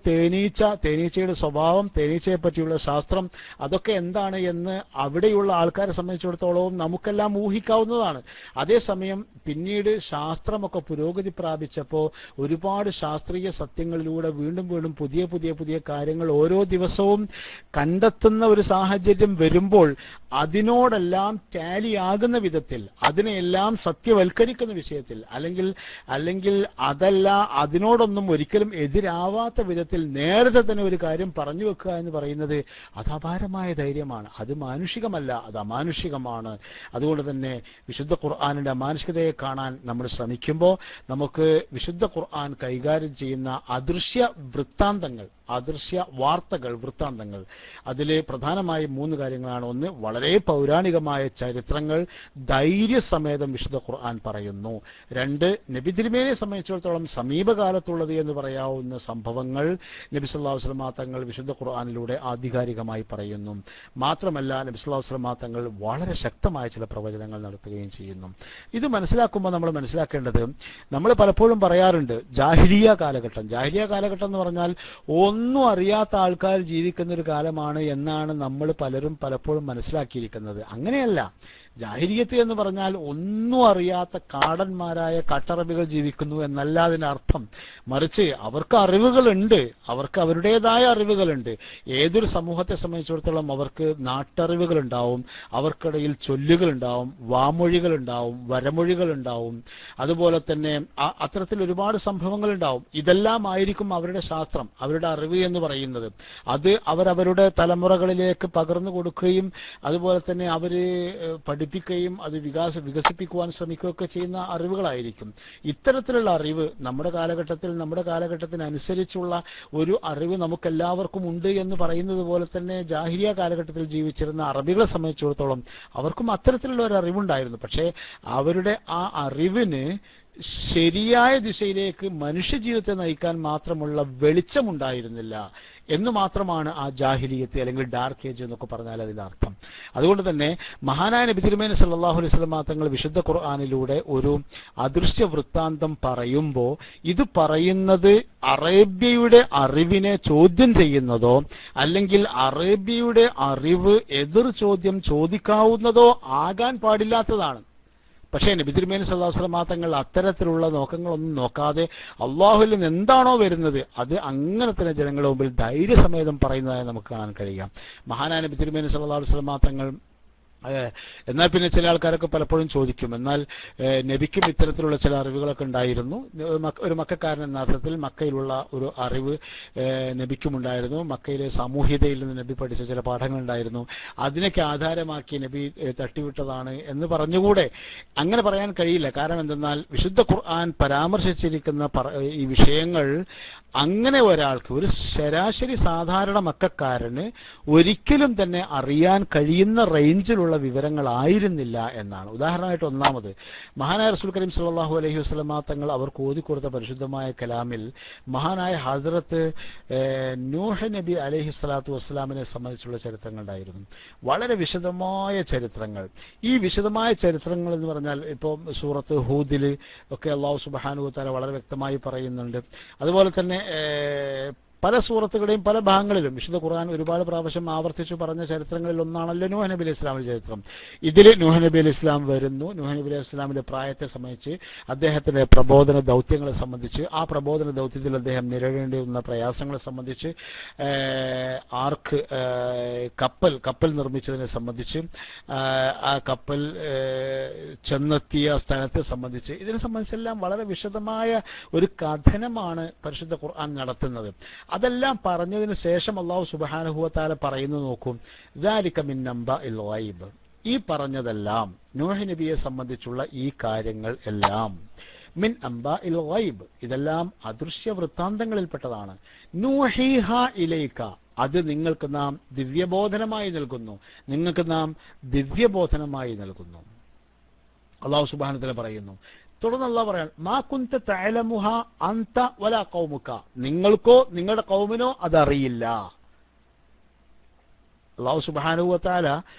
തേനീച്ചയുടെ സ്വഭാവം, തേനീച്ചയെ പറ്റിയുള്ള ശാസ്ത്രം, അതൊക്കെ എന്താണ് എന്ന് അവിടെയുള്ള ആൾക്കാരെ സംബന്ധിച്ചിടത്തോളം നമുക്കെല്ലാം ഊഹിക്കാവുന്നതാണ്. അതേസമയം പിന്നീട് ശാസ്ത്രമൊക്കെ പുരോഗതി പ്രാപിച്ചപ്പോൾ ഒരുപാട് ശാസ്ത്രീയ സത്യങ്ങളിലൂടെ വീണ്ടും പുതിയ കാര്യങ്ങൾ ഓരോ ദിവസവും കണ്ടെത്തുന്ന ഒരു സാഹചര്യം വരുമ്പോൾ അതിനോടെല്ലാം ടാലിയാകുന്ന വിധത്തിൽ, അതിനെല്ലാം സത്യവൽക്കരിക്കുന്ന വിഷയത്തിൽ, അല്ലെങ്കിൽ അതല്ല അതിനോടൊന്നും ഒരിക്കലും എതിരാവാത്ത വിധത്തിൽ നേരത്തെ തന്നെ ഒരു കാര്യം പറഞ്ഞു വെക്കുക എന്ന് പറയുന്നത് അത് അപാരമായ ധൈര്യമാണ്. അത് മാനുഷികമല്ല, അത് അമാനുഷികമാണ്. അതുകൊണ്ട് തന്നെ വിശുദ്ധ ഖുർആനിന്റെ അമാനുഷികതയെ കാണാൻ നമ്മൾ ശ്രമിക്കുമ്പോൾ നമുക്ക് വിശുദ്ധ ഖുർആൻ കൈകാര്യം ചെയ്യുന്ന അദൃശ്യ വൃത്താന്തങ്ങൾ, അദൃശ്യ വാർത്തകൾ, വൃത്താന്തങ്ങൾ. അതിൽ പ്രധാനമായി 3 കാര്യങ്ങളാണ്. ഒന്ന്, വളരെ പൗരാണികമായ ചരിത്രങ്ങൾ ധൈര്യസമേതം വിശുദ്ധ ഖുർആൻ പറയുന്നു. 2, നബി തിരുമേനിയെ സംബന്ധിച്ചിടത്തോളം സമീപകാലത്തുള്ളത് എന്ന് പറയാവുന്ന സംഭവങ്ങൾ നബി സല്ലല്ലാഹു അലൈഹി വസല്ലം തങ്ങൾ വിശുദ്ധ ഖുർആനിലൂടെ ആധികാരികമായി പറയുന്നു. മാത്രമല്ല നബി സല്ലല്ലാഹു അലൈഹി വസല്ലം തങ്ങൾ വളരെ ശക്തമായ ചില പ്രവചനങ്ങൾ നടത്തുകയും ചെയ്യുന്നു. ഇത് മനസ്സിലാക്കുമ്പോൾ നമ്മൾ മനസ്സിലാക്കേണ്ടത്, നമ്മൾ പലപ്പോഴും പറയാറുണ്ട് ജാഹിലിയ കാലഘട്ടം എന്ന് പറഞ്ഞാൽ ഒന്നും അറിയാത്ത ആൾക്കാർ ജീവിക്കുന്ന ഒരു കാലമാണ് എന്നാണ് നമ്മൾ പലപ്പോഴും മനസ്സിലാക്കിയിരിക്കുന്നത്. അങ്ങനെയല്ല. ജാഹിലിയത്ത് എന്ന് പറഞ്ഞാൽ ഒന്നും അറിയാത്ത കാടന്മാരായ കട്ടറബികൾ ജീവിക്കുന്നു എന്നല്ല അതിനർത്ഥം. മറിച്ച് അവർക്ക് അറിവുകളുണ്ട്, അവർക്ക് അവരുടേതായ അറിവുകളുണ്ട്. ഏതൊരു സമൂഹത്തെ സംബന്ധിച്ചിടത്തോളം അവർക്ക് നാട്ടറിവുകൾ ഉണ്ടാവും, അവർക്കിടയിൽ ചൊല്ലുകളുണ്ടാവും, വാമൊഴികളുണ്ടാവും, വരമൊഴികളുണ്ടാവും, അതുപോലെ തന്നെ അത്തരത്തിൽ ഒരുപാട് സംഭവങ്ങൾ ഉണ്ടാവും. ഇതെല്ലാം ആയിരിക്കും അവരുടെ ശാസ്ത്രം, അവരുടെ അറിവ് എന്ന് പറയുന്നത്. അത് അവരവരുടെ തലമുറകളിലേക്ക് പകർന്നു കൊടുക്കുകയും അതുപോലെ തന്നെ അവര് പഠിപ്പിക്കുകയും അത് വികസിപ്പിക്കുവാൻ ശ്രമിക്കുകയൊക്കെ ചെയ്യുന്ന അറിവുകളായിരിക്കും. ഇത്തരത്തിലുള്ള അറിവ് നമ്മുടെ കാലഘട്ടത്തിനനുസരിച്ചുള്ള ഒരു അറിവ് നമുക്കെല്ലാവർക്കും ഉണ്ട് എന്ന് പറയുന്നത് പോലെ തന്നെ ജാഹിലിയ കാലഘട്ടത്തിൽ ജീവിച്ചിരുന്ന അറബികളെ സംബന്ധിച്ചിടത്തോളം അവർക്കും അത്തരത്തിലുള്ള ഒരു അറിവുണ്ടായിരുന്നു. പക്ഷേ അവരുടെ ആ അറിവിന് ശരിയായ ദിശയിലേക്ക് മനുഷ്യജീവിതത്തെ നയിക്കാൻ മാത്രമുള്ള വെളിച്ചമുണ്ടായിരുന്നില്ല എന്ന് മാത്രമാണ് ആ ജാഹിലിയത്ത് അല്ലെങ്കിൽ ഡാർക്ക് ഏജ് എന്നൊക്കെ പറഞ്ഞാൽ അതിന്റെ അർത്ഥം. അതുകൊണ്ട് തന്നെ മഹാനായ നബി തിരുമേനി സല്ലല്ലാഹു അലൈഹി വസല്ലം തങ്ങൾ വിശുദ്ധ ഖുർആനിലൂടെ ഒരു അദൃശ്യ വൃത്താന്തം പറയുമ്പോൾ ഇത് പറയുന്നത് അറേബ്യയുടെ അറിവിനെ ചോദ്യം ചെയ്യുന്നതോ അല്ലെങ്കിൽ അറേബ്യയുടെ അറിവ് എതിർ ചോദ്യം ചോദിക്കാവുന്നതോ ആകാൻ പാടില്ലാത്തതാണ്. പക്ഷേ നബി തിരുമേനി സല്ലല്ലാഹു അലൈഹി വസല്ലം തങ്ങൾ അത്തരത്തിലുള്ള നോക്കങ്ങളൊന്നും നോക്കാതെ അള്ളാഹുവിൽ നിന്ന് എന്താണോ വരുന്നത് അത് അങ്ങനെ തന്നെ ജനങ്ങളുടെ മുമ്പിൽ ധൈര്യസമേതം പറയുന്നതായി നമുക്ക് കാണാൻ കഴിയാം. മഹാനായ നബി തിരുമേനി സല്ലല്ലാഹു അലൈഹി വസല്ലം തങ്ങൾ എന്നാൽ പിന്നെ ചില ആൾക്കാരൊക്കെ പലപ്പോഴും ചോദിക്കും, എന്നാൽ നബിക്കും ഇത്തരത്തിലുള്ള ചില അറിവുകളൊക്കെ ഉണ്ടായിരുന്നു. ഒരു മക്കക്കാരൻ എന്ന അർത്ഥത്തിൽ മക്കയിലുള്ള ഒരു അറിവ് നബിക്കും ഉണ്ടായിരുന്നു. മക്കയിലെ സാമൂഹ്യതയിൽ നിന്ന് നബി പഠിച്ച ചില പാഠങ്ങൾ ഉണ്ടായിരുന്നു. അതിനൊക്കെ ആധാരമാക്കി നബി തട്ടിവിട്ടതാണ് എന്ന് പറഞ്ഞുകൂടെ? അങ്ങനെ പറയാൻ കഴിയില്ല. കാരണം എന്തെന്നാൽ വിശുദ്ധ ഖുർആൻ പരാമർശിച്ചിരിക്കുന്ന ഈ വിഷയങ്ങൾ അങ്ങനെ ഒരാൾക്ക്, ഒരു ശരാശരി സാധാരണ മക്കക്കാരന് ഒരിക്കലും തന്നെ അറിയാൻ കഴിയുന്ന റേഞ്ചിലുള്ള വിവരങ്ങളായിരുന്നില്ല എന്നാണ്. ഉദാഹരണമായിട്ട് ഒന്നാമത്, മഹാനായ റസൂൽ കരീം സല്ലല്ലാഹു അലൈഹി വസല്ലം തങ്ങൾ അവർക്ക് ഓതിക്കൊടുത്ത പരിശുദ്ധമായ കലാമിൽ മഹാനായ ഹസ്രത്ത് നൂഹ് നബി അലൈഹി സ്വലാത്തു വസ്സലാമിനെ സംബന്ധിച്ചുള്ള ചരിത്രങ്ങൾ ഉണ്ടായിരുന്നു. വളരെ വിശദമായ ചരിത്രങ്ങൾ. ഈ വിശദമായ ചരിത്രങ്ങൾ എന്ന് പറഞ്ഞാൽ ഇപ്പോൾ സൂറത്ത് ഹൂദിൽ ഒക്കെ അല്ലാഹു സുബ്ഹാനഹു വ തആല വളരെ വ്യക്തമായി പറയുന്നുണ്ട്. അതുപോലെ തന്നെ പല സൂറത്തുകളുടെയും പല ഭാഗങ്ങളിലും വിശുദ്ധ ഖുർആൻ ഒരുപാട് പ്രാവശ്യം ആവർത്തിച്ചു പറഞ്ഞ ചരിത്രങ്ങളിൽ ഒന്നാണല്ലോ നൂഹ് നബി അലൈഹി ഇസ്ലാമിന്റെ ചരിത്രം. ഇതിൽ നൂഹ് നബി അലൈഹി ഇസ്ലാം വരുന്നു. നൂഹ് നബി അലൈഹി ഇസ്ലാമിന്റെ പ്രായത്തെ സംബന്ധിച്ച്, അദ്ദേഹത്തിന്റെ പ്രബോധന ദൗത്യങ്ങളെ സംബന്ധിച്ച്, ആ പ്രബോധന ദൗത്യത്തിൽ അദ്ദേഹം നേരിടേണ്ടി വന്ന പ്രയാസങ്ങളെ സംബന്ധിച്ച്, കപ്പൽ നിർമ്മിച്ചതിനെ സംബന്ധിച്ച്, ആ കപ്പൽ ചെന്നെത്തിയ സ്ഥലത്തെ സംബന്ധിച്ച്, ഇതിനെ സംബന്ധിച്ചെല്ലാം വളരെ വിശദമായ ഒരു കഥനമാണ് പരിശുദ്ധ ഖുർആൻ നടത്തുന്നത്. അതെല്ലാം പറഞ്ഞതിന് ശേഷം അല്ലാഹു സുബ്ഹാനഹു വ തആല പറയുന്നു, നോക്കും, ദാലിക മിൻ നംബഇൽ ഗൈബ്, ഈ പറഞ്ഞതെല്ലാം നൂഹ് നബിയെ സംബന്ധിച്ചുള്ള ഈ കാര്യങ്ങൾ എല്ലാം മിൻ അംബഇൽ ഗൈബ്, ഇതെല്ലാം അദൃശ്യ വൃത്താന്തങ്ങളിൽപ്പെട്ടതാണ്. നൂഹിഹ ഇലൈക, അത് നിങ്ങൾക്ക് നാം ദിവ്യബോധനമായി നൽകുന്നു, നിങ്ങൾക്ക് നാം ദിവ്യബോധനമായി നൽകുന്നു. അല്ലാഹു സുബ്ഹാനഹു വ തആല പറയുന്നു. തുടർന്ന് അല്ലാഹു പറയാൻ, മാ കുന്ത തഅലമുഹ അൻത വലാ ഖൗമുക, നിങ്ങൾക്കോ നിങ്ങളുടെ ഖൗമിനോ അതറിയില്ല. അല്ലാഹു സുബ്ഹാനഹു വ തആല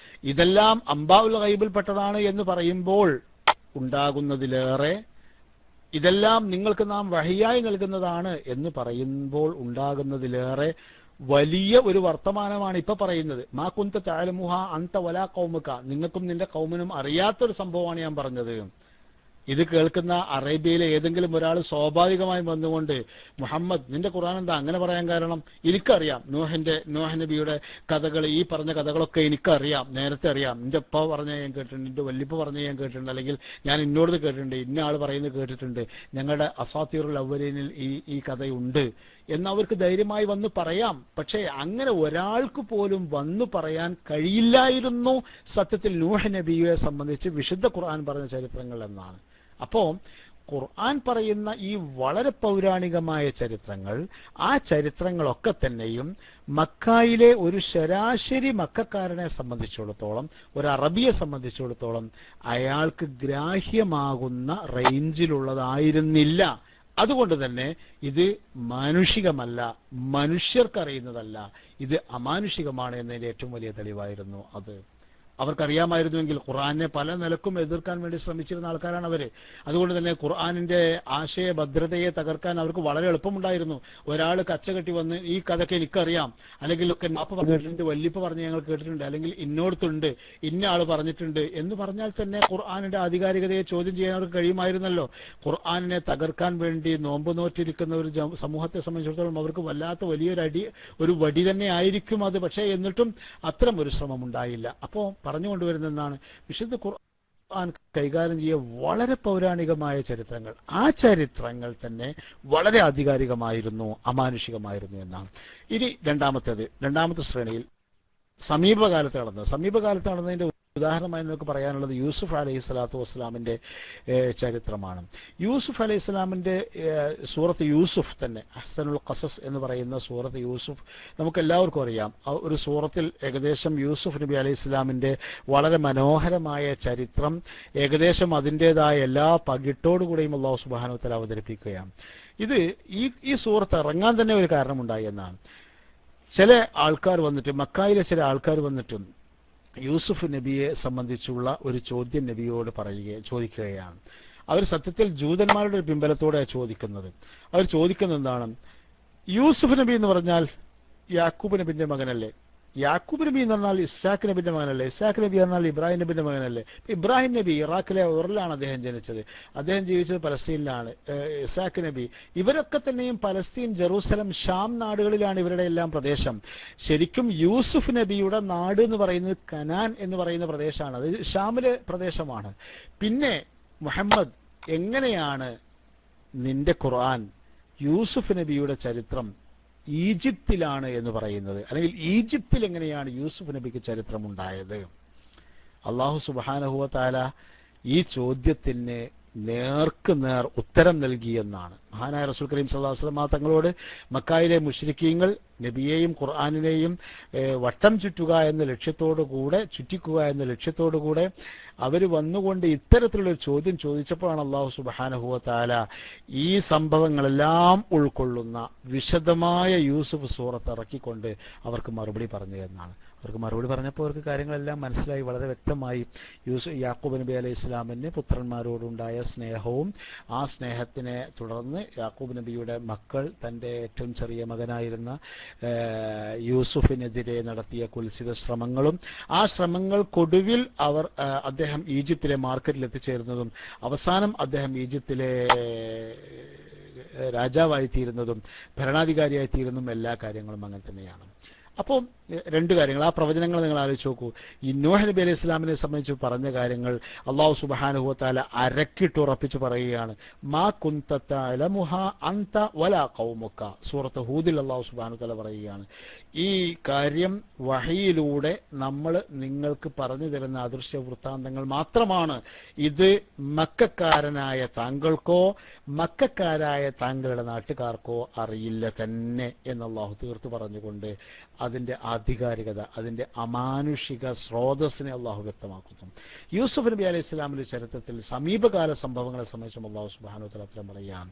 ഇതെല്ലാം അംബാഉൽ ഗൈബിൽപ്പെട്ടതാണ് എന്ന് പറയുമ്പോൾ ഉണ്ടാകുന്നതിലേറെ, ഇതെല്ലാം നിങ്ങൾക്ക് നാം വഹിയായി നൽകുന്നതാണ് എന്ന് പറയുമ്പോൾ ഉണ്ടാകുന്നതിലേറെ വലിയ ഒരു വർത്തമാനമാണ് ഇപ്പൊ പറയുന്നത്. മാ കുന്ത തഅലമുഹ അൻത വലാ ഖൗമുക, നിങ്ങൾക്കും നിന്റെ ഖൗമിനും അറിയാത്തൊരു സംഭവമാണ് ഞാൻ പറഞ്ഞത്. ഇത് കേൾക്കുന്ന അറേബ്യയിലെ ഏതെങ്കിലും ഒരാൾ സ്വാഭാവികമായും വന്നുകൊണ്ട്, മുഹമ്മദ് നിന്റെ ഖുർആൻ എന്താ അങ്ങനെ പറയാൻ കാരണം? എനിക്കറിയാം, നൂഹ് നബിയുടെ കഥകൾ, ഈ പറഞ്ഞ കഥകളൊക്കെ എനിക്കറിയാം, നേരത്തെ അറിയാം. നിന്റെ ഉപ്പ പറഞ്ഞ ഞാൻ കേട്ടിട്ടുണ്ട്, നിന്റെ വല്യപ്പ പറഞ്ഞ ഞാൻ കേട്ടിട്ടുണ്ട്, അല്ലെങ്കിൽ ഞാൻ ഇന്നോട് കേട്ടിട്ടുണ്ട്, ഇന്ന ആൾ പറയുന്നത് കേട്ടിട്ടുണ്ട്, ഞങ്ങളുടെ അസാത്തീറുൽ അവ്വലീനിൽ ഈ കഥയുണ്ട് എന്നവർക്ക് ധൈര്യമായി വന്ന് പറയാം. പക്ഷേ അങ്ങനെ ഒരാൾക്ക് പോലും വന്നു പറയാൻ കഴിയില്ലായിരുന്നു സത്യത്തിൽ നൂഹ് നബിയെ സംബന്ധിച്ച് വിശുദ്ധ ഖുർആൻ പറഞ്ഞ ചരിത്രങ്ങൾ എന്നാണ്. അപ്പോ ഖുർആൻ പറയുന്ന ഈ വളരെ പൗരാണികമായ ചരിത്രങ്ങൾ, ആ ചരിത്രങ്ങളൊക്കെ തന്നെയും മക്കായിലെ ഒരു ശരാശരി മക്കാരനെ സംബന്ധിച്ചിടത്തോളം, ഒരു അറബിയെ സംബന്ധിച്ചിടത്തോളം അയാൾക്ക് ഗ്രാഹ്യമാകുന്ന റേഞ്ചിലുള്ളതായിരുന്നില്ല. അതുകൊണ്ട് തന്നെ ഇത് മാനുഷികമല്ല, മനുഷ്യർക്കറിയുന്നതല്ല, ഇത് അമാനുഷികമാണ് എന്നതിന്റെ ഏറ്റവും വലിയ തെളിവായിരുന്നു അത്. അവർക്കറിയാമായിരുന്നുവെങ്കിൽ ഖുർആനെ പല നിലക്കും എതിർക്കാൻ വേണ്ടി ശ്രമിച്ചിരുന്ന ആൾക്കാരാണ് അവര്. അതുകൊണ്ട് തന്നെ ഖുർആനിന്റെ ആശയഭദ്രതയെ തകർക്കാൻ അവർക്ക് വളരെ എളുപ്പമുണ്ടായിരുന്നു. ഒരാൾ കച്ചകെട്ടി വന്ന് ഈ കഥയ്ക്ക് എനിക്കറിയാം, അല്ലെങ്കിൽ ഒക്കെ മാപ്പ് പറഞ്ഞിട്ടുണ്ട്, വല്ലിപ്പ് പറഞ്ഞ് ഞങ്ങൾ കേട്ടിട്ടുണ്ട്, അല്ലെങ്കിൽ ഇന്നോടത്തുണ്ട്, ഇന്ന ആൾ പറഞ്ഞിട്ടുണ്ട് എന്ന് പറഞ്ഞാൽ തന്നെ ഖുർആനിന്റെ ആധികാരികതയെ ചോദ്യം ചെയ്യാൻ അവർക്ക് കഴിയുമായിരുന്നല്ലോ. ഖുർആനിനെ തകർക്കാൻ വേണ്ടി നോമ്പ് നോറ്റിരിക്കുന്ന ഒരു സമൂഹത്തെ സംബന്ധിച്ചിടത്തോളം അവർക്ക് വല്ലാത്ത ഒരു വടി തന്നെ ആയിരിക്കും അത്. പക്ഷേ എന്നിട്ടും അത്തരം ഒരു ശ്രമം ഉണ്ടായില്ല. അപ്പോ പറഞ്ഞുകൊണ്ടുവരുന്നതാണ്, വിശുദ്ധ ഖുർആൻ കൈകാര്യം ചെയ്യ വളരെ പൗരാണികമായ ചരിത്രങ്ങൾ, ആ ചരിത്രങ്ങൾ തന്നെ വളരെ ആധികാരികമായിരുന്നു, അമാനുഷികമായിരുന്നു എന്നാണ്. ഇനി രണ്ടാമത്തെ ശ്രേണിയിൽ സമീപകാലത്ത് നടന്നതിന്റെ ഉദാഹരണമായി നമുക്ക് പറയാനുള്ളത് യൂസുഫ് അലൈഹി സ്വലാത്തു വസ്സലാമിന്റെ ചരിത്രമാണ്. യൂസുഫ് അലൈഹി സ്വലാമിന്റെ സൂറത്ത് യൂസുഫ് തന്നെ, അഹ്സനുൽ ഖസസ് എന്ന് പറയുന്ന സൂറത്ത് യൂസുഫ് നമുക്ക് എല്ലാവർക്കും അറിയാം. ഒരു സൂറത്തിൽ ഏകദേശം യൂസുഫ് നബി അലൈഹി സ്വലാമിന്റെ വളരെ മനോഹരമായ ചരിത്രം ഏകദേശം അതിൻ്റെതായ എല്ലാ പകിട്ടോടുകൂടെയും അല്ലാഹു സുബ്ഹാനഹു വ തആല അവതരിപ്പിക്കുകയാണ്. ഇത് ഈ സൂറത്ത് ഇറങ്ങാൻ തന്നെ ഒരു കാരണമുണ്ടായി എന്നാണ്. ചില ആൾക്കാർ വന്നിട്ട്, മക്കായിലെ ചില ആൾക്കാർ വന്നിട്ടും യൂസുഫ് നബിയെ സംബന്ധിച്ചുള്ള ഒരു ചോദ്യം നബിയോട് ചോദിക്കുകയാണ്. അവർ സത്യത്തിൽ ജൂതന്മാരുടെ ഒരു പിൻബലത്തോടെ ചോദിക്കുന്നത്. അവർ ചോദിക്കുന്നത് എന്താണ്? യൂസുഫ് നബി എന്ന് പറഞ്ഞാൽ യാക്കൂബ് നബിന്റെ മകനല്ലേ? യാക്കൂബ് നബി എന്ന് പറഞ്ഞാൽ ഇസ്ഹാഖ് നബിന്റെ മകനല്ലേ? ഇസ്ഹാഖ് നബി പറഞ്ഞാൽ ഇബ്രാഹിം നബിന്റെ മകനല്ലേ? ഇബ്രാഹിം നബി ഇറാഖിലെ ഉറിലാണ് അദ്ദേഹം ജനിച്ചത്, അദ്ദേഹം ജീവിച്ചത് പലസ്തീനിലാണ്. ഇസ്ഹാഖ് നബി, ഇവരൊക്കെ തന്നെയും പലസ്തീൻ, ജെറൂസലം, ഷാം നാടുകളിലാണ് ഇവരുടെ എല്ലാം പ്രദേശം. ശരിക്കും യൂസുഫ് നബിയുടെ നാട് എന്ന് പറയുന്നത് കനാൻ എന്ന് പറയുന്ന പ്രദേശമാണ്, അത് ഷാമിലെ പ്രദേശമാണ്. പിന്നെ മുഹമ്മദ്, എങ്ങനെയാണ് നിന്റെ ഖുർആൻ യൂസുഫ് നബിയുടെ ചരിത്രം ഈജിപ്തിലാണ് എന്ന് പറയുന്നത്? അല്ലെങ്കിൽ ഈജിപ്തിൽ എങ്ങനെയാണ് യൂസുഫ് നബിക്ക് ചരിത്രം ഉണ്ടായത്? അല്ലാഹു സുബ്ഹാനഹു വ തആല ഈ ചോദ്യത്തിന് നേർക്ക് നേർ ഉത്തരം നൽകിയെന്നാണ്. മഹാനായ റസൂൽ കരീം സല്ലല്ലാഹു അലൈഹി വസല്ലം തങ്ങളോട് മക്കായിലെ മുശ്രിക്കീങ്ങൾ നബിയെയും ഖുർആനിനെയും വട്ടം ചുറ്റിക്കുക എന്ന ലക്ഷ്യത്തോടുകൂടെ അവർ വന്നുകൊണ്ട് ഇത്തരത്തിലുള്ള ഒരു ചോദ്യം ചോദിച്ചപ്പോഴാണ് അല്ലാഹു സുബ്ഹാനഹു വ തആല ഈ സംഭവങ്ങളെല്ലാം ഉൾക്കൊള്ളുന്ന വിശദമായ യൂസുഫ് സൂറത്ത് ഇറക്കിക്കൊണ്ട് അവർക്ക് മറുപടി പറഞ്ഞു എന്നാണ്. അവർക്ക് മറുപടി പറഞ്ഞപ്പോൾ അവർക്ക് കാര്യങ്ങളെല്ലാം മനസ്സിലായി, വളരെ വ്യക്തമായി. യാക്കൂബ് നബി അലൈഹി ഇസ്ലാമിന് പുത്രന്മാരോടുണ്ടായ സ്നേഹവും ആ സ്നേഹത്തിനെ തുടർന്ന് യാക്കൂബ് നബിയുടെ മക്കൾ തൻ്റെ ഏറ്റവും ചെറിയ മകനായിരുന്ന യൂസുഫിനെതിരെ നടത്തിയ കുൽസിത ശ്രമങ്ങളും ആ ശ്രമങ്ങൾക്കൊടുവിൽ അദ്ദേഹം ഈജിപ്തിലെ മാർക്കറ്റിൽ എത്തിച്ചേരുന്നതും അവസാനം അദ്ദേഹം ഈജിപ്തിലെ രാജാവായിത്തീരുന്നതും ഭരണാധികാരിയായിത്തീരുന്നതും എല്ലാ കാര്യങ്ങളും അങ്ങനെ തന്നെയാണ്. അപ്പോൾ രണ്ട് കാര്യങ്ങൾ, ആ പ്രവചനങ്ങൾ നിങ്ങൾ ആലോചിച്ച് നോക്കൂ. ഈ നൂഹ് നബി അലൈഹി ഇസ്ലാമിനെ സംബന്ധിച്ച് പറഞ്ഞ കാര്യങ്ങൾ അല്ലാഹു സുബ്ഹാനഹു വ തആല അരക്കിട്ടുറപ്പിച്ച് പറയുകയാണ്. മാ കുന്ത തഅലമുഹാ അൻത വലാ ഖൗമുക, സൂറത്ത് ഹൂദിൽ അല്ലാഹു സുബ്ഹാനഹു വ തആല പറയുകയാണ്, ഈ കാര്യം വഹയിലൂടെ നമ്മൾ നിങ്ങൾക്ക് പറഞ്ഞു തരുന്ന അദൃശ്യ വൃത്താന്തങ്ങൾ മാത്രമാണ്. ഇത് മക്കക്കാരനായ താങ്കൾക്കോ മക്കക്കാരായ താങ്കളുടെ നാട്ടുകാർക്കോ അറിയില്ല തന്നെ എന്ന് അല്ലാഹു തീർത്തു പറഞ്ഞുകൊണ്ട് അതിന്റെ ആധികാരികത, അതിന്റെ അമാനുഷിക സ്രോതസ്സിനെ അള്ളാഹു വ്യക്തമാക്കുന്നു. യൂസുഫ് നബി അലൈഹി ഇസ്ലാമിന്റെ ചരിത്രത്തിൽ സമീപകാല സംഭവങ്ങളെ സംബന്ധിച്ചും അള്ളാഹു സുബ്ഹാനഹു വ തആല അത്തരം പറയാം.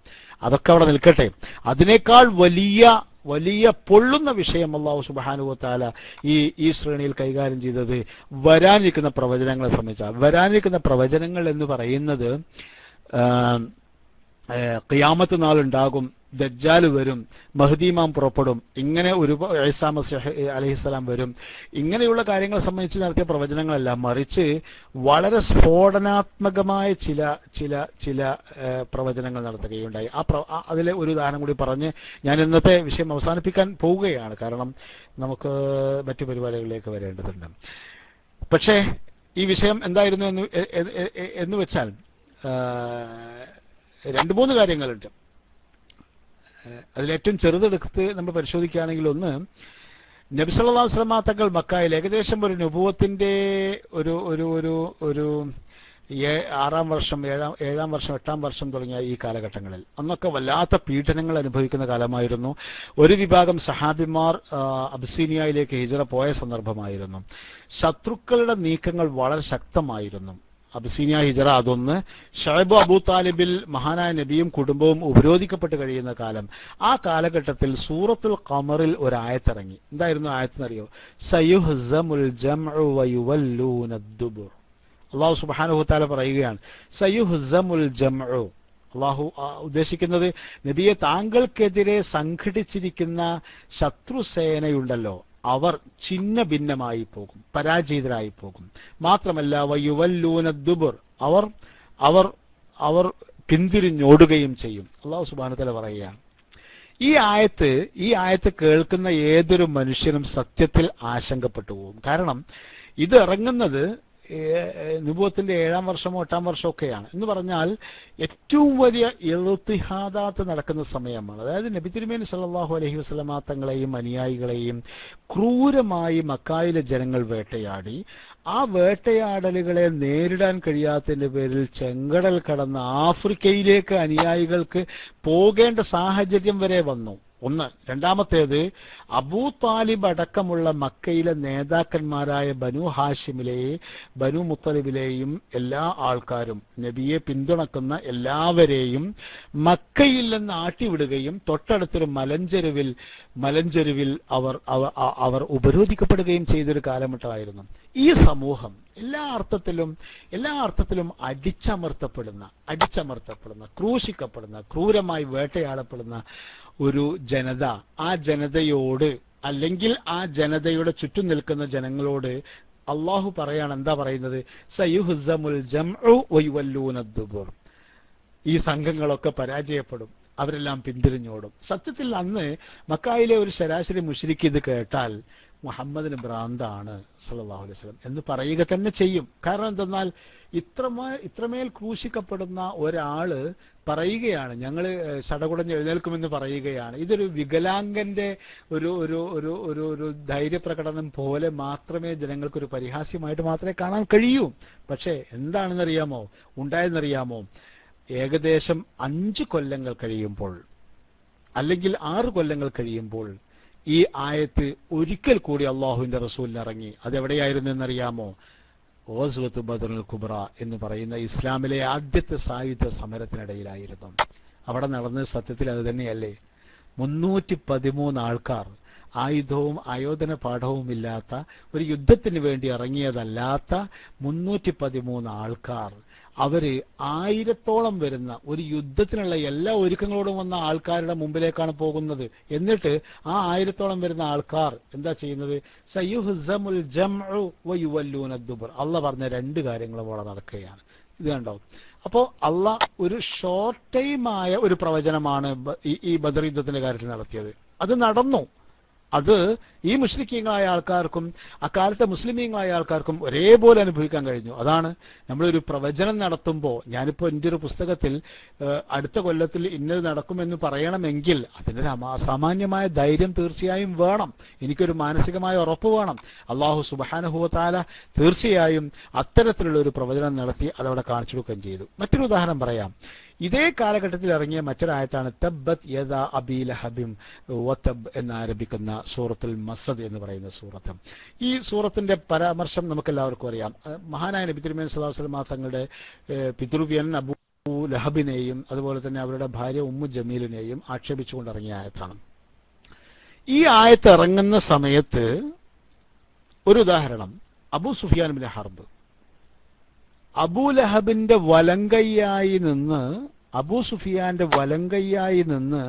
അതൊക്കെ അവിടെ നിൽക്കട്ടെ. അതിനേക്കാൾ വലിയ പൊള്ളുന്ന വിഷയം അള്ളാഹു സുബ്ഹാനഹു വ തആല ഈ ശ്രേണിയിൽ കൈകാര്യം ചെയ്തത് വരാനിരിക്കുന്ന പ്രവചനങ്ങളെ സംബന്ധിച്ചാണ്. വരാനിരിക്കുന്ന പ്രവചനങ്ങൾ എന്ന് പറയുന്നത് ഖിയാമത്ത് നാളുണ്ടാകും, ദജ്ജാൽ വരും, മഹ്ദിമാം പുറപ്പെടും, ഇങ്ങനെ ഈസാ മസീഹ് അലൈഹിസ്സലാം വരും, ഇങ്ങനെയുള്ള കാര്യങ്ങളെ സംബന്ധിച്ച് നടത്തിയ പ്രവചനങ്ങളല്ല, മറിച്ച് വളരെ സ്ഫോടനാത്മകമായ ചില പ്രവചനങ്ങൾ നടത്തുകയുണ്ടായി. അതിലെ ഒരു ഉദാഹരണം കൂടി പറഞ്ഞ് ഞാൻ ഇന്നത്തെ വിഷയം അവസാനിപ്പിക്കാൻ പോവുകയാണ്, കാരണം നമുക്ക് മറ്റു പരിപാടികളിലേക്ക് വരേണ്ടതുണ്ട്. പക്ഷേ ഈ വിഷയം എന്തായിരുന്നു എന്ന് വെച്ചാൽ 2-3 കാര്യങ്ങളുണ്ട്. അതിലേറ്റവും ചെറുതെടുത്ത് നമ്മൾ പരിശോധിക്കുകയാണെങ്കിൽ, ഒന്ന്, നബി സല്ലല്ലാഹു അലൈഹി വസല്ലം തങ്ങൾ മക്കയിൽ ഏകദേശം ഒരു നുബുവത്തിന്റെ ഒരു 6-ാം വർഷം 7-ാം വർഷം 8-ാം വർഷം തുടങ്ങിയ ഈ കാലഘട്ടങ്ങളിൽ അന്നൊക്കെ വല്ലാത്ത പീഡനങ്ങൾ അനുഭവിക്കുന്ന കാലമായിരുന്നു. ഒരു വിഭാഗം സഹാബിമാർ അബ്സീനിയയിലേക്ക് ഹിജറ പോയ സന്ദർഭമായിരുന്നു. ശത്രുക്കളുടെ നീക്കങ്ങൾ വളരെ ശക്തമായിരുന്നു. അബ്സീനിയ ഹിജറ അതൊന്ന്. ഷുഐബ് അബൂ താലിബിൽ മഹാനായ നബിയും കുടുംബവും ഉപരോധിക്കപ്പെട്ട് കഴിയുന്ന കാലം. ആ കാലഘട്ടത്തിൽ സൂറത്തുൽ ഖമറിൽ ഒരു ആയത്തിറങ്ങി. എന്തായിരുന്നു ആയത്തെന്നറിയോ? സയുഹ്സമുൽ ജംഉ വയുവല്ലൂനദ്ദുബുർ. അള്ളാഹു സുബ്ഹാനഹു വതആല പറയുകയാണ് സയുഹ്സമുൽ ജംഉ. അള്ളാഹു ഉദ്ദേശിക്കുന്നത് നബിയെ താങ്കൾക്കെതിരെ സംഘടിച്ചിരിക്കുന്ന ശത്രുസേനയുണ്ടല്ലോ, അവർ ഛിന്ന ഭിന്നമായി പോകും, പരാജിതരായി പോകും. മാത്രമല്ല വയുവല്ലൂനദ്ദുബുർ, അവർ അവർ അവർ പിന്തിരിഞ്ഞോടുകയും ചെയ്യും. അള്ളാഹു സുബ്ഹാനഹു വതആല പറയുകയാണ്. ഈ ആയത്ത് കേൾക്കുന്ന ഏതൊരു മനുഷ്യനും സത്യത്തിൽ ആശങ്കപ്പെട്ടു പോകും. കാരണം ഇത് ഇറങ്ങുന്നത് നുബുവത്തിന്റെ 7-ാം വർഷമോ 8-ാം വർഷമോ ഒക്കെയാണ്. എന്ന് പറഞ്ഞാൽ ഏറ്റവും വലിയ ഇൽത്തിഹാദാത്ത് നടക്കുന്ന സമയമാണ്. അതായത് നബി തിരുമേനി സല്ലല്ലാഹു അലൈഹി വസല്ലമ തങ്ങളെയും അനുയായികളെയും ക്രൂരമായി മക്കായിലെ ജനങ്ങൾ വേട്ടയാടി. ആ വേട്ടയാടലുകളെ നേരിടാൻ കഴിയാത്തതിന്റെ പേരിൽ ചെങ്കടൽ കടന്ന് ആഫ്രിക്കയിലേക്ക് അനുയായികൾക്ക് പോകേണ്ട സാഹചര്യം വരെ വന്നു. ഒന്ന്. രണ്ടാമത്തേത്, അബൂ താലിബ് അടക്കമുള്ള മക്കയിലെ നേതാക്കന്മാരായ ബനു ഹാഷിമിലെയും ബനു മുത്തലിബിലെയും എല്ലാ ആൾക്കാരും നബിയെ പിന്തുണക്കുന്ന എല്ലാവരെയും മക്കയിൽ നിന്ന് ആട്ടിവിടുകയും തൊട്ടടുത്തൊരു മലഞ്ചെരുവിൽ അവർ ഉപരോധിക്കപ്പെടുകയും ചെയ്തൊരു കാലഘട്ടമായിരുന്നു. ഈ സമൂഹം എല്ലാ അർത്ഥത്തിലും അടിച്ചമർത്തപ്പെടുന്ന ക്രൂശിക്കപ്പെടുന്ന ക്രൂരമായി വേട്ടയാടപ്പെടുന്ന ഒരു ജനത, ആ ജനതയോട് അല്ലെങ്കിൽ ആ ജനതയുടെ ചുറ്റും നിൽക്കുന്ന ജനങ്ങളോട് അള്ളാഹു പറയാണ്. എന്താ പറയുന്നത്? സയുഹ്സമുൽ ജംഉ വയുവല്ലൂനദ്ദുബുർ. ഈ സംഘങ്ങളൊക്കെ പരാജയപ്പെടും, അവരെല്ലാം പിന്തിരിഞ്ഞോടും. സത്യത്തിൽ അന്ന് മക്കായിലെ ഒരു ശരാശരി മുശ്രിക്ക് ഇത് കേട്ടാൽ മുഹമ്മദിന് ഭ്രാന്താണ് സല്ലല്ലാഹു അലൈഹി വസല്ലം എന്ന് പറയുക തന്നെ ചെയ്യും. കാരണം എന്തെന്നാൽ ഇത്രമേൽ ക്രൂശിക്കപ്പെടുന്ന ഒരാള് പറയുകയാണ്, ഞങ്ങൾ സടകുടഞ്ഞ് എഴുന്നേൽക്കുമെന്ന് പറയുകയാണ്. ഇതൊരു വികലാംഗന്റെ ഒരു ഒരു ഒരു ഒരു ഒരു ധൈര്യപ്രകടനം പോലെ മാത്രമേ ജനങ്ങൾക്കൊരു പരിഹാസ്യമായിട്ട് മാത്രമേ കാണാൻ കഴിയൂ. പക്ഷേ എന്താണെന്നറിയാമോ ഉണ്ടായെന്നറിയാമോ? ഏകദേശം 5 കൊല്ലങ്ങൾ കഴിയുമ്പോൾ അല്ലെങ്കിൽ 6 കൊല്ലങ്ങൾ കഴിയുമ്പോൾ ഈ ആയത്ത് ഒരിക്കൽ കൂടി അള്ളാഹുവിന്റെ റസൂലിന് ഇറങ്ങി. അതെവിടെയായിരുന്നു എന്നറിയാമോ? ഗസ്വത്ത് ബദറുൽ കുബ്ര എന്ന് പറയുന്ന ഇസ്ലാമിലെ ആദ്യത്തെ സായുധ സമരത്തിനിടയിലായിരുന്നു. അവിടെ നടന്നത് സത്യത്തിൽ അത് തന്നെയല്ലേ? 313 ആൾക്കാർ, ആയുധവും ആയോധന പാഠവും ഇല്ലാത്ത, ഒരു യുദ്ധത്തിന് വേണ്ടി ഇറങ്ങിയതല്ലാത്ത 313 ആൾക്കാർ, അവര് 1000-ഓളം വരുന്ന ഒരു യുദ്ധത്തിനുള്ള എല്ലാ ഒരുക്കങ്ങളോടും വന്ന ആൾക്കാരുടെ മുമ്പിലേക്കാണ് പോകുന്നത്. എന്നിട്ട് ആ 1000-ഓളം വരുന്ന ആൾക്കാർ എന്താ ചെയ്യുന്നത്? സയുഹ്സമുൽ ജംഉ വയുവല്ലൂനദ്ദുബുർ. അള്ളാഹ് പറഞ്ഞ 2 കാര്യങ്ങളും അവിടെ നടക്കുകയാണ്. ഇത് കണ്ടോ? അപ്പോ അള്ളാഹ് ഒരു ഷോർട്ട് ടൈമായ ഒരു പ്രവചനമാണ് ഈ ബദർ യുദ്ധത്തിന്റെ കാര്യത്തിൽ നടത്തിയത്. അത് നടന്നു. അത് ഈ മുശ്രിക്കീങ്ങളായ ആൾക്കാർക്കും അക്കാലത്തെ മുസ്ലിമീങ്ങളായ ആൾക്കാർക്കും ഒരേപോലെ അനുഭവിക്കാൻ കഴിഞ്ഞു. അതാണ് നമ്മളൊരു പ്രവചനം നടത്തുമ്പോൾ, ഞാനിപ്പോ എൻ്റെ ഒരു പുസ്തകത്തിൽ അടുത്ത കൊല്ലത്തിൽ ഇന്നത് നടക്കുമെന്ന് പറയണമെങ്കിൽ അതിനൊരു അസാമാന്യമായ ധൈര്യം തീർച്ചയായും വേണം. എനിക്കൊരു മാനസികമായ ഉറപ്പ് വേണം. അള്ളാഹു സുബ്ഹാനഹു വ തആല തീർച്ചയായും അത്തരത്തിലുള്ള ഒരു പ്രവചനം നടത്തി അതവിടെ കാണിച്ചു കൊടുക്കുകയും ചെയ്തു. മറ്റൊരു ഉദാഹരണം പറയാം. ഇതേ കാലഘട്ടത്തിൽ ഇറങ്ങിയ മറ്റൊരായത്താണ് തബ്ബത് യദാ അബീ ലഹബിൻ വതബ് എന്നാരംഭിക്കുന്ന സൂറത്തുൽ മസദ് എന്ന് പറയുന്ന സൂറത്ത്. ഈ സൂറത്തിന്റെ പരാമർശം നമുക്കെല്ലാവർക്കും അറിയാം. മഹാനായ നബി തിരുമേനി സല്ലല്ലാഹു അലൈഹി വസല്ലം തങ്ങളുടെ പിതൃവ്യൻ അബൂ ലഹബിനെയും അതുപോലെ തന്നെ അവരുടെ ഭാര്യ ഉമ്മു ജമീലിനെയും ആക്ഷേപിച്ചുകൊണ്ട് ഇറങ്ങിയ ആയത്താണ്. ഈ ആയത്ത് ഇറങ്ങുന്ന സമയത്ത് ഒരു ഉദാഹരണം, Abu Sufyan bin Harb Abu ലഹബിന്റെ അബൂ സുഫിയാന്റെ വലങ്കയ്യായി നിന്ന്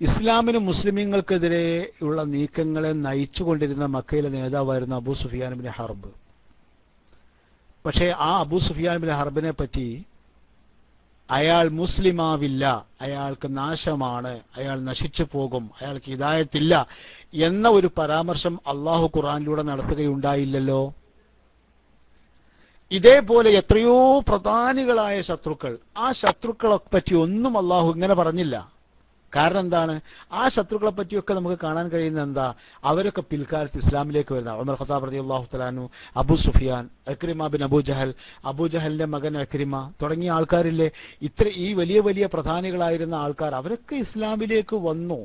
ഇസ്ലാമിനും മുസ്ലിമീങ്ങൾക്കെതിരെ ഉള്ള നീക്കങ്ങളെ നയിച്ചുകൊണ്ടിരുന്ന മക്കയിലെ നേതാവായിരുന്നു അബൂ സുഫിയാൻ ബിൻ ഹർബ്. പക്ഷേ ആ അബൂ സുഫിയാൻ ബിൻ ഹർബിനെ പറ്റി അയാൾ മുസ്ലിമാവില്ല, അയാൾക്ക് നാശമാണ്, അയാൾ നശിച്ചു പോകും, അയാൾക്ക് ഹിദായത്തില്ല എന്ന ഒരു പരാമർശം അള്ളാഹു ഖുർആനിലൂടെ നടത്തുകയുണ്ടായില്ലല്ലോ. ഇതേപോലെ എത്രയോ പ്രധാനികളായ ശത്രുക്കൾ, ആ ശത്രുക്കളെ പറ്റി ഒന്നും അള്ളാഹു ഇങ്ങനെ പറഞ്ഞില്ല. കാരണം എന്താണ്? ആ ശത്രുക്കളെ പറ്റിയൊക്കെ നമുക്ക് കാണാൻ കഴിയുന്ന എന്താ? അവരൊക്കെ പിൽക്കാലത്ത് ഇസ്ലാമിലേക്ക് വരുന്ന ഉമർ ഖത്താബ് റളിയല്ലാഹു തആല അൻഹു, അബൂ സുഫിയാൻ, ഇക്രിമ ബിൻ അബൂജഹൽ, അബൂജഹലിന്റെ മകൻ ഇക്രിമ തുടങ്ങിയ ആൾക്കാരില്ലേ, ഈ വലിയ വലിയ പ്രധാനികളായിരുന്ന ആൾക്കാർ അവരൊക്കെ ഇസ്ലാമിലേക്ക് വന്നു.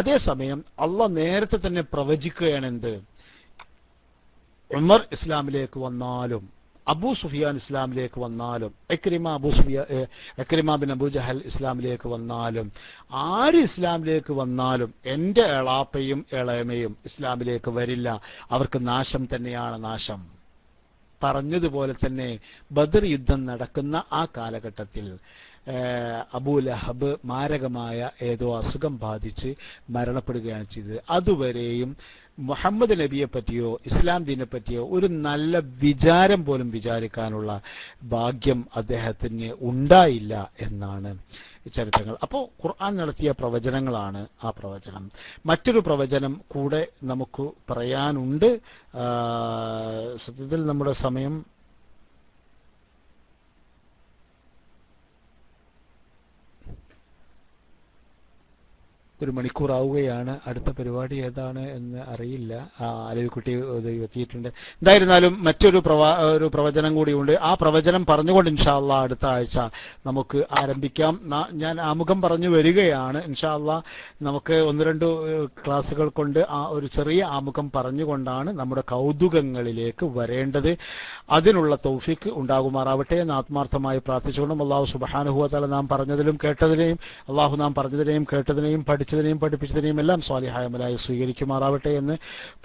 അതേസമയം അള്ളാഹ് നേരത്തെ തന്നെ പ്രവചിക്കുകയാണ് എന്ത്? ഉമർ ഇസ്ലാമിലേക്ക് വന്നാലും അബൂ സുഫിയാൻ ഇസ്ലാമിലേക്ക് വന്നാലും ഇക്രിമ ബിൻ അബൂജഹൽ ഇസ്ലാമിലേക്ക് വന്നാലും ആര് ഇസ്ലാമിലേക്ക് വന്നാലും എന്റെ എളാപ്പയും എളയമയും ഇസ്ലാമിലേക്ക് വരില്ല. അവർക്ക് നാശം തന്നെയാണ് നാശം. പറഞ്ഞതുപോലെ തന്നെ ബദർ യുദ്ധം നടക്കുന്ന ആ കാലഘട്ടത്തിൽ അബൂലഹബ് മാരകമായ ഏതോ അസുഖം ബാധിച്ച് മരണപ്പെടുകയാണ് ചെയ്തത്. അതുവരെയും മുഹമ്മദ് നബിയെ പറ്റിയോ ഇസ്ലാം ദീനെ പറ്റിയോ ഒരു നല്ല വിചാരം പോലും വിചാരിക്കാനുള്ള ഭാഗ്യം അദ്ദേഹത്തിന് ഉണ്ടായില്ല എന്നാണ് ചരിത്രങ്ങൾ. അപ്പോൾ ഖുർആൻ നടത്തിയ പ്രവചനങ്ങളാണ് ആ പ്രവചനം. മറ്റൊരു പ്രവചനം കൂടെ നമുക്ക് പറയാനുണ്ട്. സത്യത്തിൽ നമ്മുടെ സമയം ഒരു മണിക്കൂറാവുകയാണ്. അടുത്ത പരിപാടി ഏതാണ് എന്ന് അറിയില്ല. അലവിക്കുട്ടി എത്തിയിട്ടുണ്ട്. എന്തായിരുന്നാലും മറ്റൊരു പ്രവചനം കൂടിയുണ്ട്. ആ പ്രവചനം പറഞ്ഞുകൊണ്ട് ഇൻഷാ അള്ളാ അടുത്ത ആഴ്ച നമുക്ക് ആരംഭിക്കാം. ഞാൻ ആമുഖം പറഞ്ഞു വരികയാണ്. ഇൻഷാ അള്ളാ നമുക്ക് 1-2 ക്ലാസ്സുകൾ കൊണ്ട് ആ ഒരു ചെറിയ ആമുഖം പറഞ്ഞുകൊണ്ടാണ് നമ്മുടെ കൗതുകങ്ങളിലേക്ക് വരേണ്ടത്. അതിനുള്ള തൗഫീക്ക് ഉണ്ടാകുമാറാവട്ടെ എന്ന് ആത്മാർത്ഥമായി പ്രാർത്ഥിച്ചുകൊണ്ടും അള്ളാഹു സുബ്ഹാനഹു വ തആല നാം പറഞ്ഞതിലും കേട്ടതിനെയും പഠിച്ചതിനെയും പഠിപ്പിച്ചതിനെയും എല്ലാം സ്വാലിഹായ അമലായി സ്വീകരിക്കുമാറാവട്ടെ എന്ന്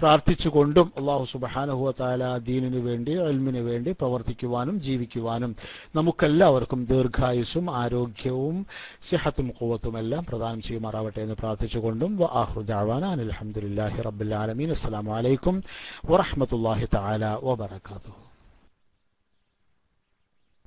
പ്രാർത്ഥിച്ചുകൊണ്ടും അല്ലാഹു സുബ്ഹാനഹു വ തആല ദീനിനു വേണ്ടി ഇൽമിനു വേണ്ടി പ്രവർത്തിക്കുവാനും ജീവിക്കുവാനും നമുക്കെല്ലാവർക്കും ദീർഘായുസ്സും ആരോഗ്യവും സിഹത്തും ഖുവത്തും എല്ലാം പ്രദാനം ചെയ്യുമാറാവട്ടെ എന്ന് പ്രാർത്ഥിച്ചുകൊണ്ടും വആഖിറു ദഅവാനാ അൽഹംദുലില്ലാഹി റബ്ബിൽ ആലമീൻ. അസ്സലാമു അലൈക്കും വറഹ്മത്തുള്ളാഹി തആല വബറകാതുഹു.